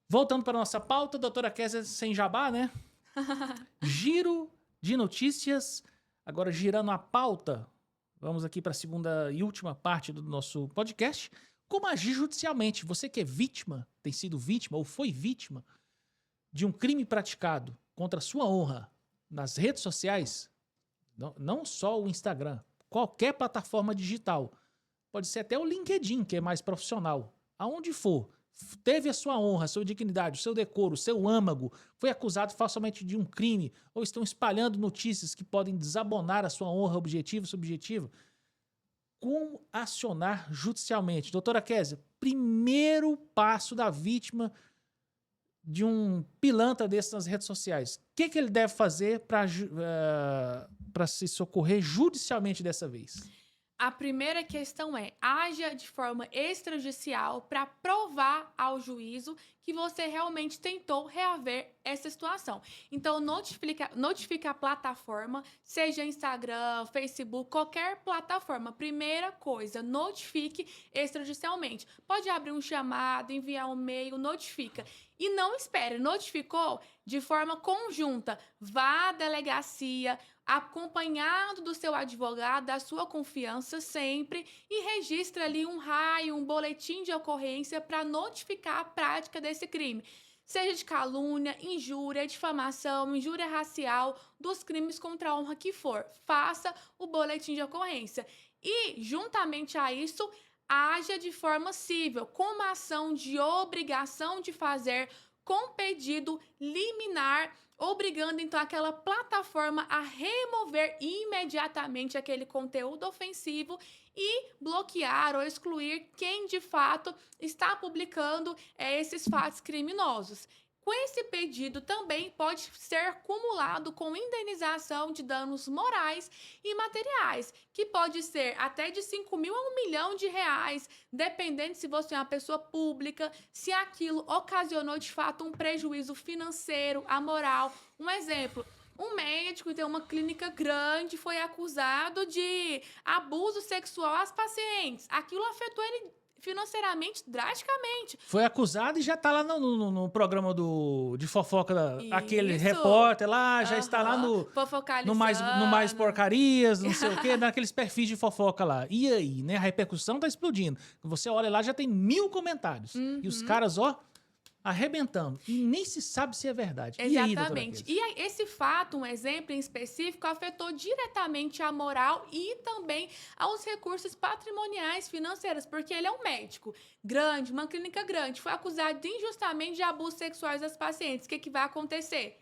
Voltando para a nossa pauta, doutora Kézia, sem jabá, né? Giro de notícias. Agora, girando a pauta, vamos aqui para a segunda e última parte do nosso podcast. Como agir judicialmente? Você que é vítima, tem sido vítima ou foi vítima de um crime praticado contra a sua honra nas redes sociais, não só o Instagram, qualquer plataforma digital, pode ser até o LinkedIn, que é mais profissional, aonde for, teve a sua honra, a sua dignidade, o seu decoro, o seu âmago, foi acusado falsamente de um crime, ou estão espalhando notícias que podem desabonar a sua honra objetiva e subjetiva, como acionar judicialmente? Doutora Kézia, primeiro passo da vítima de um pilantra desses nas redes sociais. O que ele deve fazer para se socorrer judicialmente dessa vez? A primeira questão é: haja de forma extrajudicial para provar ao juízo que você realmente tentou reaver essa situação. Então, notifica a plataforma, seja Instagram, Facebook, qualquer plataforma. Primeira coisa, notifique extrajudicialmente. Pode abrir um chamado, enviar um e-mail, notifica. E não espere, notificou de forma conjunta. Vá à delegacia, acompanhado do seu advogado, da sua confiança sempre, e registre ali um raio, um boletim de ocorrência para notificar a prática desse crime. Seja de calúnia, injúria, difamação, injúria racial, dos crimes contra a honra que for. Faça o boletim de ocorrência. E, juntamente a isso, haja de forma cível, com uma ação de obrigação de fazer com pedido liminar, obrigando então aquela plataforma a remover imediatamente aquele conteúdo ofensivo e bloquear ou excluir quem de fato está publicando esses fatos criminosos. Com esse pedido também pode ser cumulado com indenização de danos morais e materiais, que pode ser até de 5 mil a 1 milhão de reais, dependendo se você é uma pessoa pública, se aquilo ocasionou de fato um prejuízo financeiro, a moral. Um exemplo, um médico que tem uma clínica grande foi acusado de abuso sexual às pacientes. Aquilo afetou ele financeiramente, drasticamente. Foi acusado e já tá lá no programa de fofoca, aquele Isso. repórter lá, já está lá no mais Fofocalizando. porcarias, não sei o quê, naqueles perfis de fofoca lá. E aí, né? A repercussão tá explodindo. Você olha lá, já tem 1000 comentários. E os caras, ó, arrebentando. E nem se sabe se é verdade. Exatamente. E aí, Esse fato, um exemplo em específico, afetou diretamente a moral e também aos recursos patrimoniais financeiros, porque ele é um médico grande, uma clínica grande, foi acusado injustamente de abusos sexuais das pacientes. O que vai acontecer?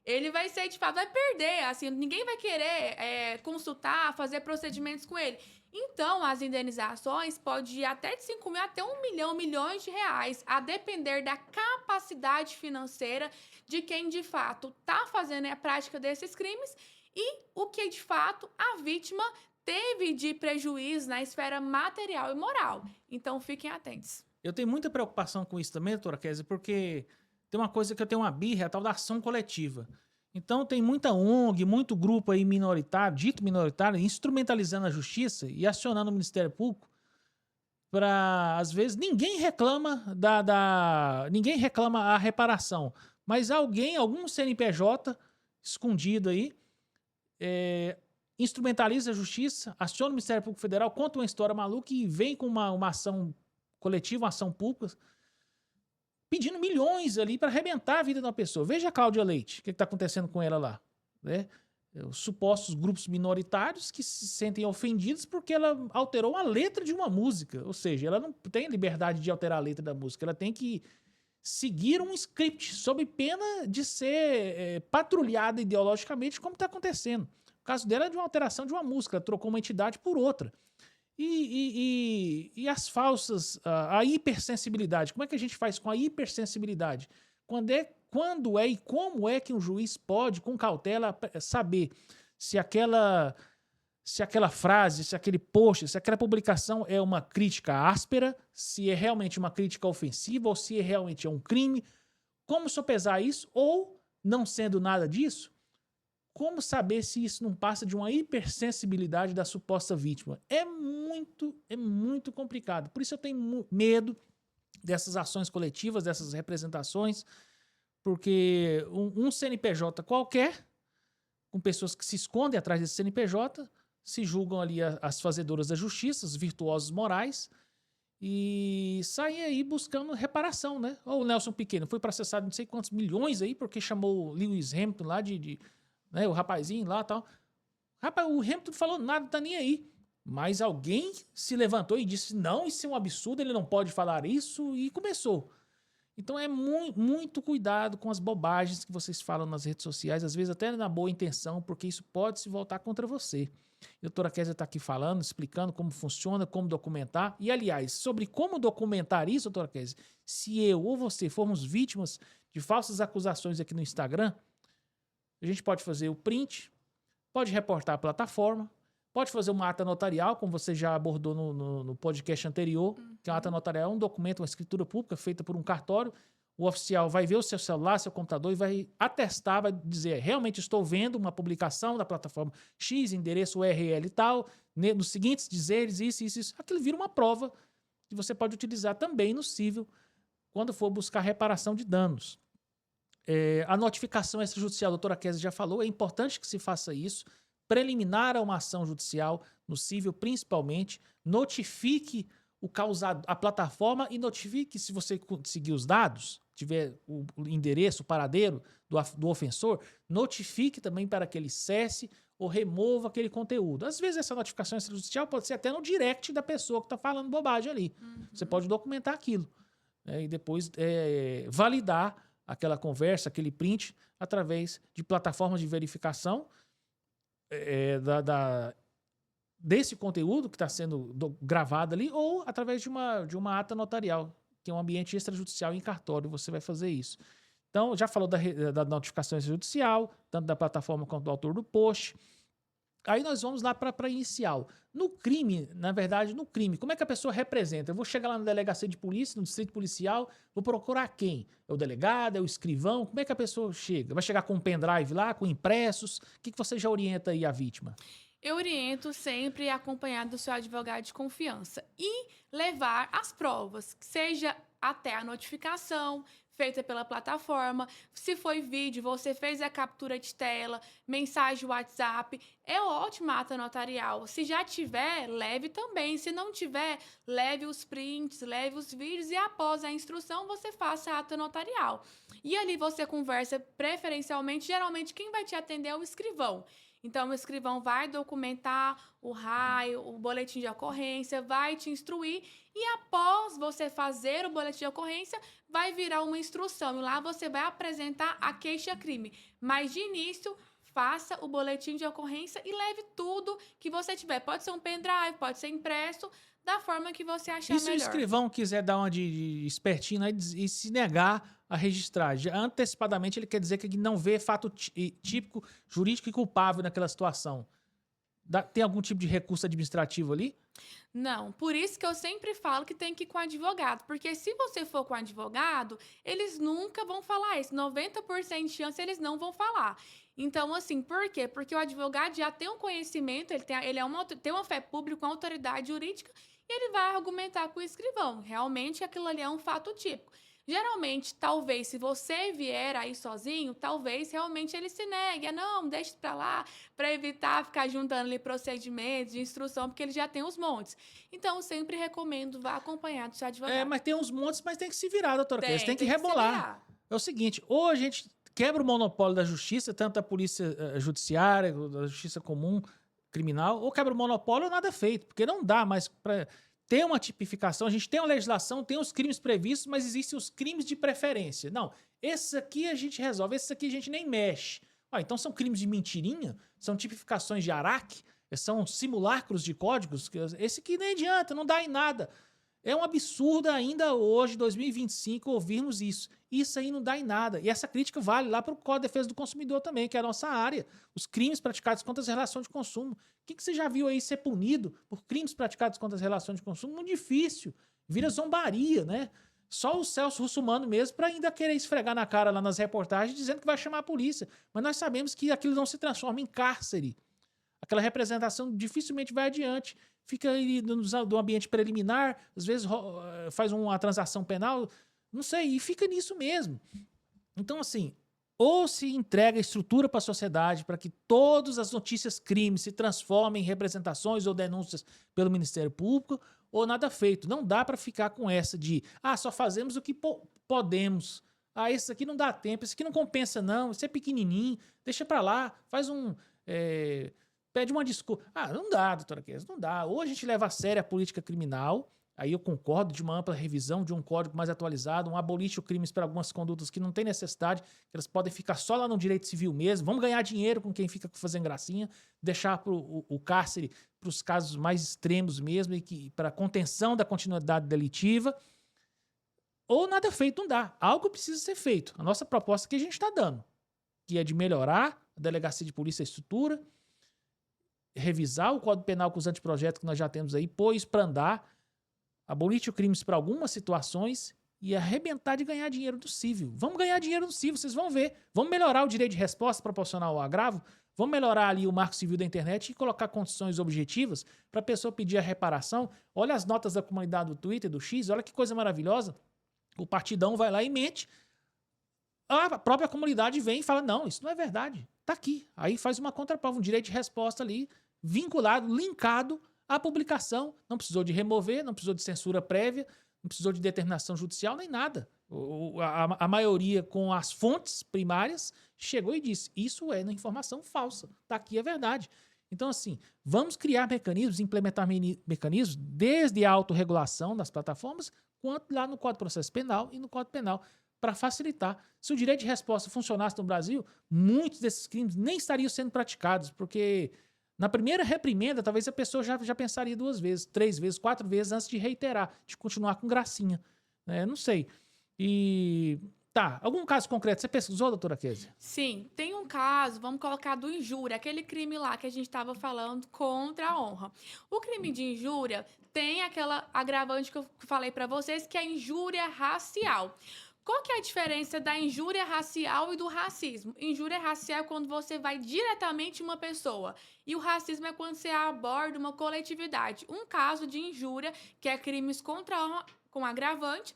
Ele vai ser, de fato, vai perder, assim, ninguém vai querer consultar, fazer procedimentos com ele. Então, as indenizações podem ir até de 5 mil até 1 milhão, milhões de reais, a depender da capacidade financeira de quem, de fato, está fazendo a prática desses crimes e o que, de fato, a vítima teve de prejuízo na esfera material e moral. Então, fiquem atentos. eu tenho muita preocupação com isso também, doutora Kézia, porque tem uma coisa que eu tenho uma birra, é a tal da ação coletiva. Então tem muita ONG, muito grupo aí minoritário, dito minoritário, instrumentalizando a justiça e acionando o Ministério Público para, às vezes, ninguém reclama ninguém reclama a reparação, mas algum CNPJ escondido aí, instrumentaliza a justiça, aciona o Ministério Público Federal, conta uma história maluca e vem com uma ação coletiva, uma ação pública, pedindo milhões ali para arrebentar a vida de uma pessoa. Veja a Cláudia Leite, o que está acontecendo com ela lá, né? Os supostos grupos minoritários que se sentem ofendidos porque ela alterou a letra de uma música. Ou seja, ela não tem liberdade de alterar a letra da música, ela tem que seguir um script sob pena de ser patrulhada ideologicamente, como está acontecendo. O caso dela é de uma alteração de uma música, ela trocou uma entidade por outra. E as falsas, a hipersensibilidade, como é que a gente faz com a hipersensibilidade? Quando é e como é que um juiz pode, com cautela, saber se aquela frase, se aquele post, se aquela publicação é uma crítica áspera, se é realmente uma crítica ofensiva ou se realmente é um crime? Como sopesar isso? Ou, não sendo nada disso, como saber se isso não passa de uma hipersensibilidade da suposta vítima? É muito complicado. Por isso eu tenho medo dessas ações coletivas, dessas representações, porque um CNPJ qualquer, com pessoas que se escondem atrás desse CNPJ, se julgam ali as fazedoras da justiça, os virtuosos morais, e saem aí buscando reparação, né? Ou o Nelson Pequeno foi processado não sei quantos milhões aí, porque chamou Lewis Hamilton lá né, o rapazinho lá e tal. Rapaz, o Hamilton falou nada, tá nem aí. Mas alguém se levantou e disse, não, isso é um absurdo, ele não pode falar isso, e começou. Então é muito cuidado com as bobagens que vocês falam nas redes sociais, às vezes até na boa intenção, porque isso pode se voltar contra você. A doutora Kézia está aqui falando, explicando como funciona, como documentar. E, aliás, sobre como documentar isso, doutora Kézia, se eu ou você formos vítimas de falsas acusações aqui no Instagram, a gente pode fazer o print, pode reportar a plataforma, pode fazer uma ata notarial, como você já abordou no podcast anterior, que a ata notarial é um documento, uma escritura pública feita por um cartório. O oficial vai ver o seu celular, seu computador e vai atestar, vai dizer, realmente estou vendo uma publicação da plataforma X, endereço URL e tal, nos seguintes dizeres, isso. Aquilo vira uma prova que você pode utilizar também no cível quando for buscar reparação de danos. A notificação extrajudicial, a doutora Kézia já falou, é importante que se faça isso, preliminar a uma ação judicial, no cível principalmente, notifique o causado, a plataforma, e notifique, se você conseguir os dados, tiver o endereço, o paradeiro do ofensor, notifique também para que ele cesse ou remova aquele conteúdo. Às vezes essa notificação extrajudicial pode ser até no direct da pessoa que está falando bobagem ali. Você pode documentar aquilo, né, e depois validar aquela conversa, aquele print, através de plataformas de verificação desse conteúdo que está sendo gravado ali, ou através de uma ata notarial, que é um ambiente extrajudicial em cartório, você vai fazer isso. Então, já falou da notificação extrajudicial, tanto da plataforma quanto do autor do post. Aí nós vamos lá para inicial. No crime, na verdade, como é que a pessoa representa? Eu vou chegar lá na delegacia de polícia, no distrito policial, vou procurar quem? É o delegado, é o escrivão? Como é que a pessoa chega? Vai chegar com um pendrive lá, com impressos? O que você já orienta aí a vítima? Eu oriento sempre acompanhado do seu advogado de confiança e levar as provas, seja até a notificação feita pela plataforma. Se foi vídeo, você fez a captura de tela, mensagem WhatsApp, é ótima ata notarial. Se já tiver, leve também. Se não tiver, leve os prints, leve os vídeos e após a instrução você faça a ata notarial. E ali você conversa preferencialmente, geralmente quem vai te atender é o escrivão. Então, o escrivão vai documentar o raio, o boletim de ocorrência, vai te instruir e após você fazer o boletim de ocorrência, vai virar uma instrução e lá você vai apresentar a queixa-crime. Mas, de início, faça o boletim de ocorrência e leve tudo que você tiver. Pode ser um pendrive, pode ser impresso, da forma que você achar melhor. E se o escrivão quiser dar uma de espertinho aí e se negar a registrar? Antecipadamente ele quer dizer que não vê fato típico, jurídico e culpável naquela situação. Tem algum tipo de recurso administrativo ali? Não, por isso que eu sempre falo que tem que ir com advogado, porque se você for com advogado, eles nunca vão falar isso, 90% de chance eles não vão falar. Então, assim, por quê? Porque o advogado já tem um conhecimento, ele tem uma fé pública, uma autoridade jurídica, e ele vai argumentar com o escrivão. Realmente, aquilo ali é um fato típico. Geralmente, talvez, se você vier aí sozinho, talvez realmente ele se negue. Não, deixa pra lá, para evitar ficar juntando ali procedimentos de instrução, porque ele já tem os montes. Então, eu sempre recomendo, vá acompanhado do seu advogado. Mas tem uns montes, mas tem que se virar, doutora Kézia. Tem que rebolar. É o seguinte, ou a gente quebra o monopólio da justiça, tanto da polícia judiciária, da justiça comum, criminal, ou quebra o monopólio ou nada é feito, porque não dá mais para ter uma tipificação. A gente tem uma legislação, tem os crimes previstos, mas existem os crimes de preferência. Não, esses aqui a gente resolve, esses aqui a gente nem mexe. Então são crimes de mentirinha, são tipificações de araque, são simulacros de códigos, esse aqui nem adianta, não dá em nada. É um absurdo ainda hoje, 2025, ouvirmos isso. Isso aí não dá em nada. E essa crítica vale lá para o Código de Defesa do Consumidor também, que é a nossa área. Os crimes praticados contra as relações de consumo. O que você já viu aí ser punido por crimes praticados contra as relações de consumo? Muito difícil. Vira zombaria, né? Só o Celso Russomano mesmo para ainda querer esfregar na cara lá nas reportagens dizendo que vai chamar a polícia. Mas nós sabemos que aquilo não se transforma em cárcere. Aquela representação dificilmente vai adiante. Fica aí no ambiente preliminar, às vezes faz uma transação penal, não sei, e fica nisso mesmo. Então, assim, ou se entrega estrutura para a sociedade para que todas as notícias crimes se transformem em representações ou denúncias pelo Ministério Público, ou nada feito. Não dá para ficar com essa de, só fazemos o que podemos. Esse aqui não dá tempo, esse aqui não compensa não, esse é pequenininho, deixa para lá, faz pede uma desculpa. Não dá, doutora Kézia, não dá. Ou a gente leva a sério a política criminal, aí eu concordo, de uma ampla revisão, de um código mais atualizado, um abolite crimes para algumas condutas que não tem necessidade, que elas podem ficar só lá no direito civil mesmo, vamos ganhar dinheiro com quem fica fazendo gracinha, deixar o cárcere para os casos mais extremos mesmo, e para contenção da continuidade delitiva. Ou nada feito, não dá. Algo precisa ser feito. A nossa proposta que a gente está dando, que é de melhorar a delegacia de polícia, a estrutura, revisar o Código Penal com os anteprojetos que nós já temos aí, pôr isso para andar, abolir os crimes para algumas situações e arrebentar de ganhar dinheiro do cível. Vamos ganhar dinheiro do cível, vocês vão ver. Vamos melhorar o direito de resposta proporcional ao agravo, vamos melhorar ali o marco civil da internet e colocar condições objetivas para a pessoa pedir a reparação. Olha as notas da comunidade do Twitter, do X, olha que coisa maravilhosa. O partidão vai lá e mente. A própria comunidade vem e fala, não, isso não é verdade. Tá aqui. Aí faz uma contraprova, um direito de resposta ali, vinculado, linkado à publicação. Não precisou de remover, não precisou de censura prévia, não precisou de determinação judicial, nem nada. A maioria com as fontes primárias chegou e disse, isso é uma informação falsa, tá aqui a verdade. Então, assim, vamos criar mecanismos, implementar mecanismos desde a autorregulação das plataformas, quanto lá no Código de Processo Penal e no Código Penal, para facilitar. Se o direito de resposta funcionasse no Brasil, muitos desses crimes nem estariam sendo praticados, porque na primeira reprimenda, talvez a pessoa já pensaria 2 vezes, 3 vezes, 4 vezes antes de reiterar, de continuar com gracinha. Não sei. E tá, algum caso concreto você pesquisou, doutora Kézia? Sim, tem um caso, vamos colocar do injúria, aquele crime lá que a gente estava falando contra a honra. O crime de injúria tem aquela agravante que eu falei para vocês, que é a injúria racial. Qual que é a diferença da injúria racial e do racismo? Injúria racial é quando você vai diretamente em uma pessoa. E o racismo é quando você aborda uma coletividade. Um caso de injúria, que é crimes contra a honra com agravante,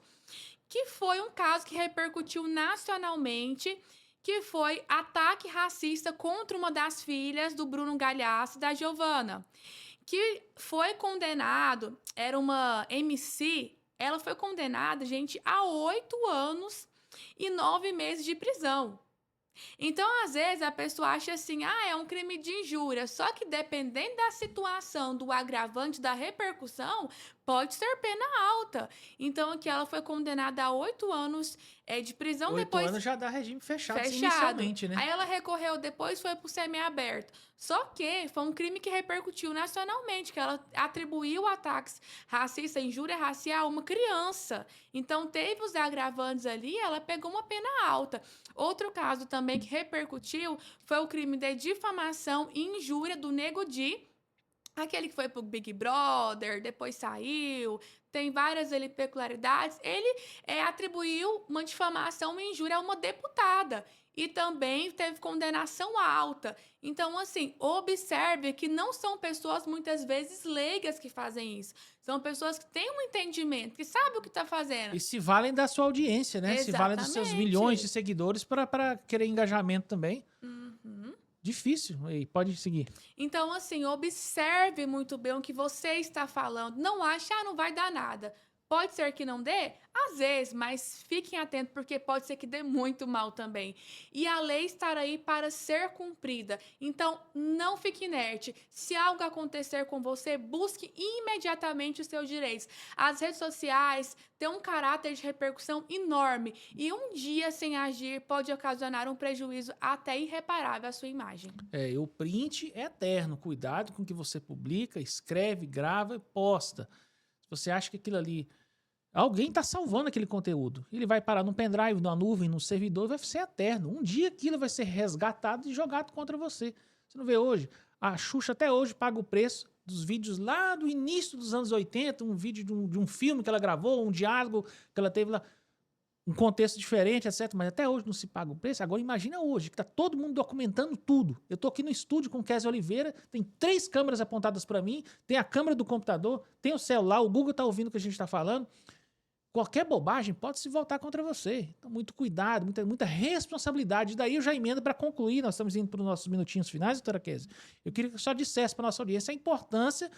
que foi um caso que repercutiu nacionalmente, que foi ataque racista contra uma das filhas do Bruno Galhaço e da Giovana, que foi condenado, era uma MC, ela foi condenada, gente, a 8 anos e 9 meses de prisão. Então, às vezes, a pessoa acha assim, é um crime de injúria. Só que dependendo da situação, do agravante, da repercussão, pode ser pena alta. Então, aqui ela foi condenada a 8 anos de prisão. 8 depois anos já dá regime fechado, fechado. inicialmente, né? Aí ela recorreu depois, foi pro semiaberto. Só que foi um crime que repercutiu nacionalmente, que ela atribuiu ataques racistas, injúria racial a uma criança. Então, teve os agravantes ali, ela pegou uma pena alta. Outro caso também que repercutiu foi o crime de difamação e injúria do Nego Di, aquele que foi pro Big Brother, depois saiu, tem várias peculiaridades. Ele atribuiu uma difamação e injúria a uma deputada. E também teve condenação alta. Então, assim, observe que não são pessoas, muitas vezes, leigas que fazem isso. São pessoas que têm um entendimento, que sabem o que está fazendo. E se valem da sua audiência, né? Se valem dos seus milhões de seguidores para querer engajamento também. Uhum. Difícil. E pode seguir. Então, assim, observe muito bem o que você está falando. Não ache, não vai dar nada. Pode ser que não dê? Às vezes, mas fiquem atentos, porque pode ser que dê muito mal também. E a lei estará aí para ser cumprida. Então, não fique inerte. Se algo acontecer com você, busque imediatamente os seus direitos. As redes sociais têm um caráter de repercussão enorme. E um dia sem agir pode ocasionar um prejuízo até irreparável à sua imagem. O print é eterno. Cuidado com o que você publica, escreve, grava e posta. Se você acha que aquilo ali... Alguém está salvando aquele conteúdo. Ele vai parar num pendrive, numa nuvem, num servidor, vai ser eterno. Um dia aquilo vai ser resgatado e jogado contra você. Você não vê hoje? A Xuxa até hoje paga o preço dos vídeos lá do início dos anos 80, um vídeo de um filme que ela gravou, um diálogo que ela teve lá, um contexto diferente, etc. Mas até hoje não se paga o preço. Agora imagina hoje, que está todo mundo documentando tudo. Eu estou aqui no estúdio com o Kézia Oliveira, tem 3 câmeras apontadas para mim, tem a câmera do computador, tem o celular, o Google está ouvindo o que a gente está falando. Qualquer bobagem pode se voltar contra você. Então, muito cuidado, muita responsabilidade. Daí eu já emendo para concluir. Nós estamos indo para os nossos minutinhos finais, doutora Kézia. Eu queria que só dissesse para a nossa audiência a importância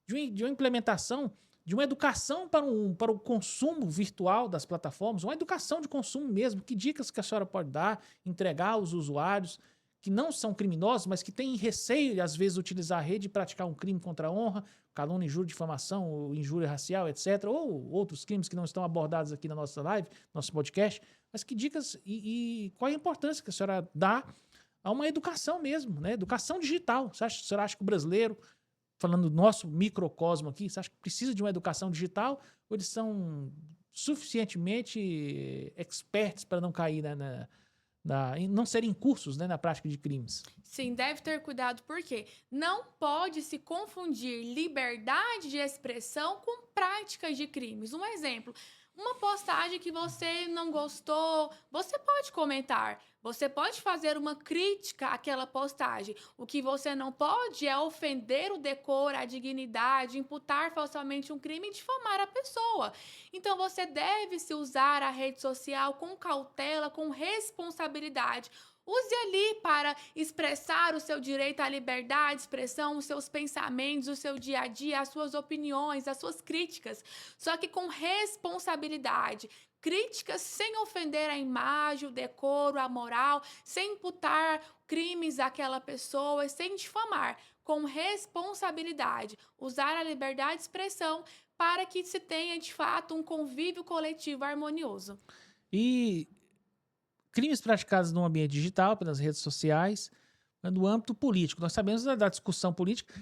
de uma implementação, de uma educação para o consumo virtual das plataformas, uma educação de consumo mesmo. Que dicas que a senhora pode dar, entregar aos usuários que não são criminosos, mas que têm receio, às vezes, de utilizar a rede e praticar um crime contra a honra, calúnia, injúria, difamação, injúria racial, etc., ou outros crimes que não estão abordados aqui na nossa live, nosso podcast, mas que dicas e qual a importância que a senhora dá a uma educação mesmo, né? Educação digital. A senhora acha que o brasileiro, falando do nosso microcosmo aqui, você acha que precisa de uma educação digital ou eles são suficientemente experts para não cair não serem incursos, né, na prática de crimes? Sim, deve ter cuidado, porque não pode se confundir liberdade de expressão com práticas de crimes. Um exemplo, uma postagem que você não gostou, você pode comentar, você pode fazer uma crítica àquela postagem. O que você não pode é ofender o decoro, a dignidade, imputar falsamente um crime e difamar a pessoa. Então, você deve se usar a rede social com cautela, com responsabilidade. use ali para expressar o seu direito à liberdade de expressão, os seus pensamentos, o seu dia a dia, as suas opiniões, as suas críticas, só que com responsabilidade. Críticas sem ofender a imagem, o decoro, a moral, sem imputar crimes àquela pessoa, sem difamar, com responsabilidade. Usar a liberdade de expressão para que se tenha, de fato, um convívio coletivo harmonioso. E crimes praticados no ambiente digital, pelas redes sociais, no âmbito político. Nós sabemos da discussão política,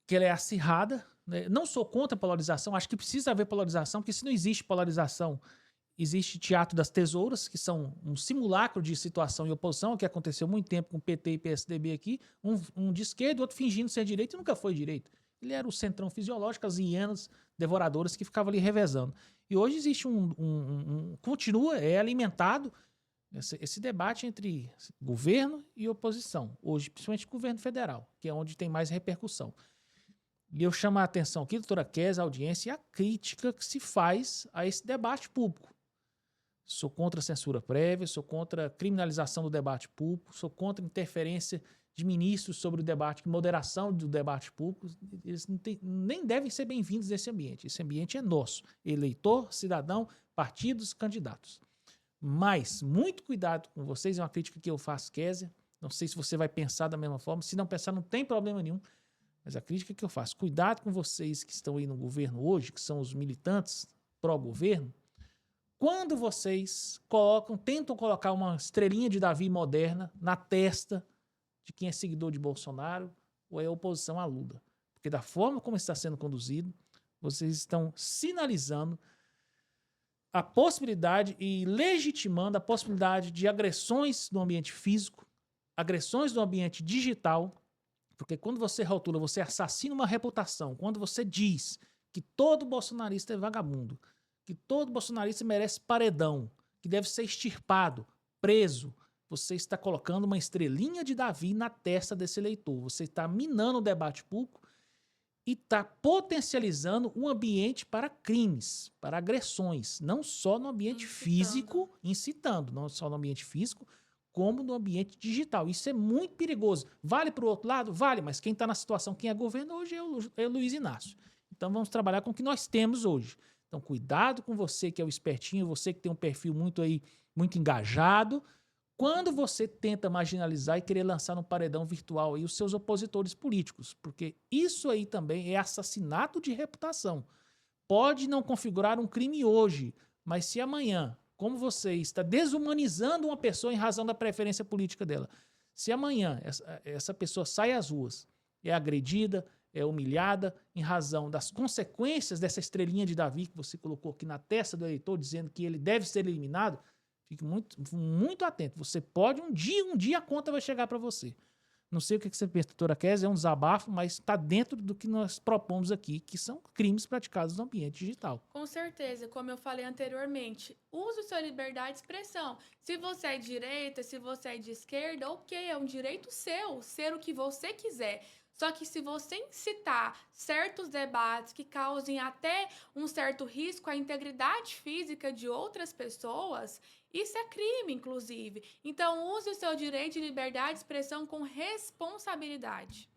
que ela é acirrada, né? Não sou contra a polarização, acho que precisa haver polarização, porque se não existe polarização, existe teatro das tesouras, que são um simulacro de situação e oposição, que aconteceu há muito tempo com PT e PSDB aqui, um de esquerda, outro fingindo ser direito, e nunca foi direito. Ele era o centrão fisiológico, as hienas devoradoras que ficavam ali revezando. E hoje existe continua, é alimentado esse debate entre governo e oposição. Hoje, principalmente governo federal, que é onde tem mais repercussão. E eu chamo a atenção aqui, doutora Kézia, a audiência, e a crítica que se faz a esse debate público. Sou contra a censura prévia, sou contra a criminalização do debate público, sou contra a interferência de ministros sobre o debate, moderação do debate público. Eles nem devem ser bem-vindos nesse ambiente. Esse ambiente é nosso, eleitor, cidadão, partidos, candidatos. Mas, muito cuidado com vocês, é uma crítica que eu faço, Kézia. Não sei se você vai pensar da mesma forma. Se não pensar, não tem problema nenhum. Mas a crítica que eu faço, cuidado com vocês que estão aí no governo hoje, que são os militantes pró-governo, quando vocês tentam colocar uma estrelinha de Davi moderna na testa de quem é seguidor de Bolsonaro ou é oposição a Lula. Porque da forma como está sendo conduzido, vocês estão sinalizando a possibilidade e legitimando a possibilidade de agressões no ambiente físico, agressões no ambiente digital, porque quando você rotula, você assassina uma reputação. Quando você diz que todo bolsonarista é vagabundo, que todo bolsonarista merece paredão, que deve ser extirpado, preso, você está colocando uma estrelinha de Davi na testa desse eleitor. Você está minando o debate público e está potencializando um ambiente para crimes, para agressões, não só no ambiente físico, incitando, não só no ambiente físico, como no ambiente digital. Isso é muito perigoso. Vale para o outro lado? Vale, mas quem está na situação, quem é governo hoje é o Luiz Inácio. Então vamos trabalhar com o que nós temos hoje. Então cuidado com você que é o espertinho, você que tem um perfil muito engajado, quando você tenta marginalizar e querer lançar no paredão virtual aí os seus opositores políticos, porque isso aí também é assassinato de reputação. Pode não configurar um crime hoje, mas se amanhã, como você está desumanizando uma pessoa em razão da preferência política dela, se amanhã essa pessoa sai às ruas, é agredida, é humilhada em razão das consequências dessa estrelinha de Davi que você colocou aqui na testa do eleitor, dizendo que ele deve ser eliminado, fique muito, muito atento. Você pode, um dia a conta vai chegar para você. Não sei o que você pensa, doutora Kézia, é um desabafo, mas está dentro do que nós propomos aqui, que são crimes praticados no ambiente digital. Com certeza, como eu falei anteriormente, use sua liberdade de expressão. Se você é de direita, se você é de esquerda, ok, é um direito seu, ser o que você quiser. Só que se você incitar certos debates que causem até um certo risco à integridade física de outras pessoas, isso é crime, inclusive. Então, use o seu direito de liberdade de expressão com responsabilidade.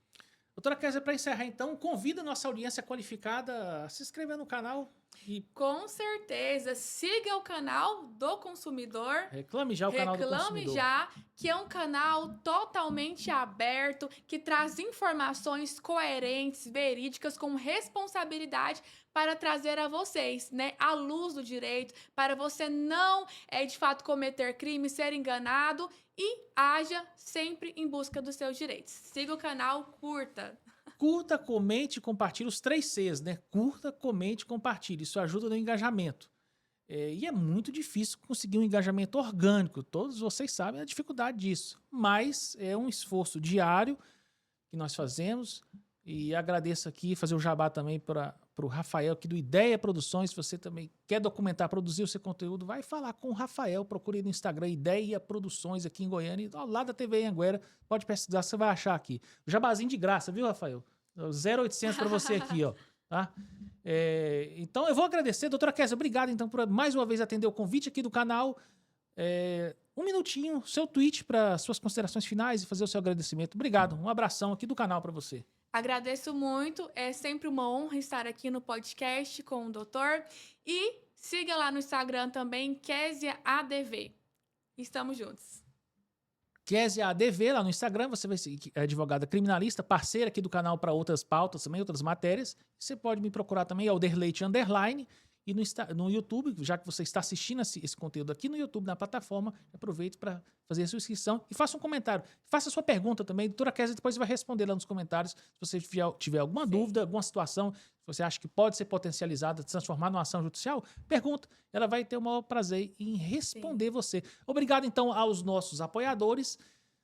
Doutora Kézia, para encerrar então, convida a nossa audiência qualificada a se inscrever no canal. Com certeza, siga o canal do consumidor. Reclame já o canal do consumidor. Reclame já, que é um canal totalmente aberto, que traz informações coerentes, verídicas, com responsabilidade para trazer a vocês, né, a luz do direito, para você não, de fato, cometer crime, ser enganado e haja sempre em busca dos seus direitos. Siga o canal, curta. Curta, comente e compartilhe os 3 Cs, né? Curta, comente e compartilhe. Isso ajuda no engajamento. E é muito difícil conseguir um engajamento orgânico. Todos vocês sabem a dificuldade disso. Mas é um esforço diário que nós fazemos. E agradeço aqui, fazer o jabá também para o Rafael aqui do Ideia Produções. Se você também quer documentar, produzir o seu conteúdo, vai falar com o Rafael. Procure no Instagram Ideia Produções aqui em Goiânia, ao lado da TV Anhanguera. Pode pesquisar, você vai achar aqui. O jabazinho de graça, viu, Rafael? 0800 para você aqui, ó. Tá? Então eu vou agradecer, doutora Kézia, obrigado então por mais uma vez atender o convite aqui do canal. um minutinho, seu tweet para suas considerações finais e fazer o seu agradecimento. Obrigado. Um abração aqui do canal para você. Agradeço muito, é sempre uma honra estar aqui no podcast com o doutor. E siga lá no Instagram também, Késia ADV. Estamos juntos. Késia ADV, lá no Instagram, você vai ser advogada criminalista, parceira aqui do canal para outras pautas também, outras matérias. Você pode me procurar também, Alderleite _, e no YouTube, já que você está assistindo esse conteúdo aqui no YouTube, na plataforma, aproveite para fazer a sua inscrição e faça um comentário. Faça a sua pergunta também, a doutora Késia depois vai responder lá nos comentários, se você tiver alguma dúvida, alguma situação, se você acha que pode ser potencializada, transformar numa ação judicial, pergunta, ela vai ter o maior prazer em responder você. Obrigado então aos nossos apoiadores.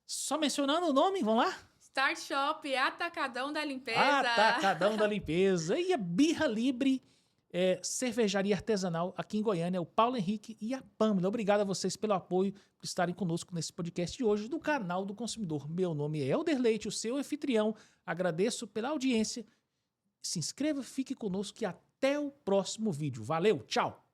Só mencionando o nome, vamos lá? Start Shop, Atacadão da Limpeza. Atacadão da Limpeza. E a Birra Libre, cervejaria artesanal aqui em Goiânia, o Paulo Henrique e a Pâmela. Obrigado a vocês pelo apoio, por estarem conosco nesse podcast de hoje do canal do Consumidor. Meu nome é Elder Leite, o seu anfitrião. Agradeço pela audiência. Se inscreva, fique conosco e até o próximo vídeo. Valeu, tchau!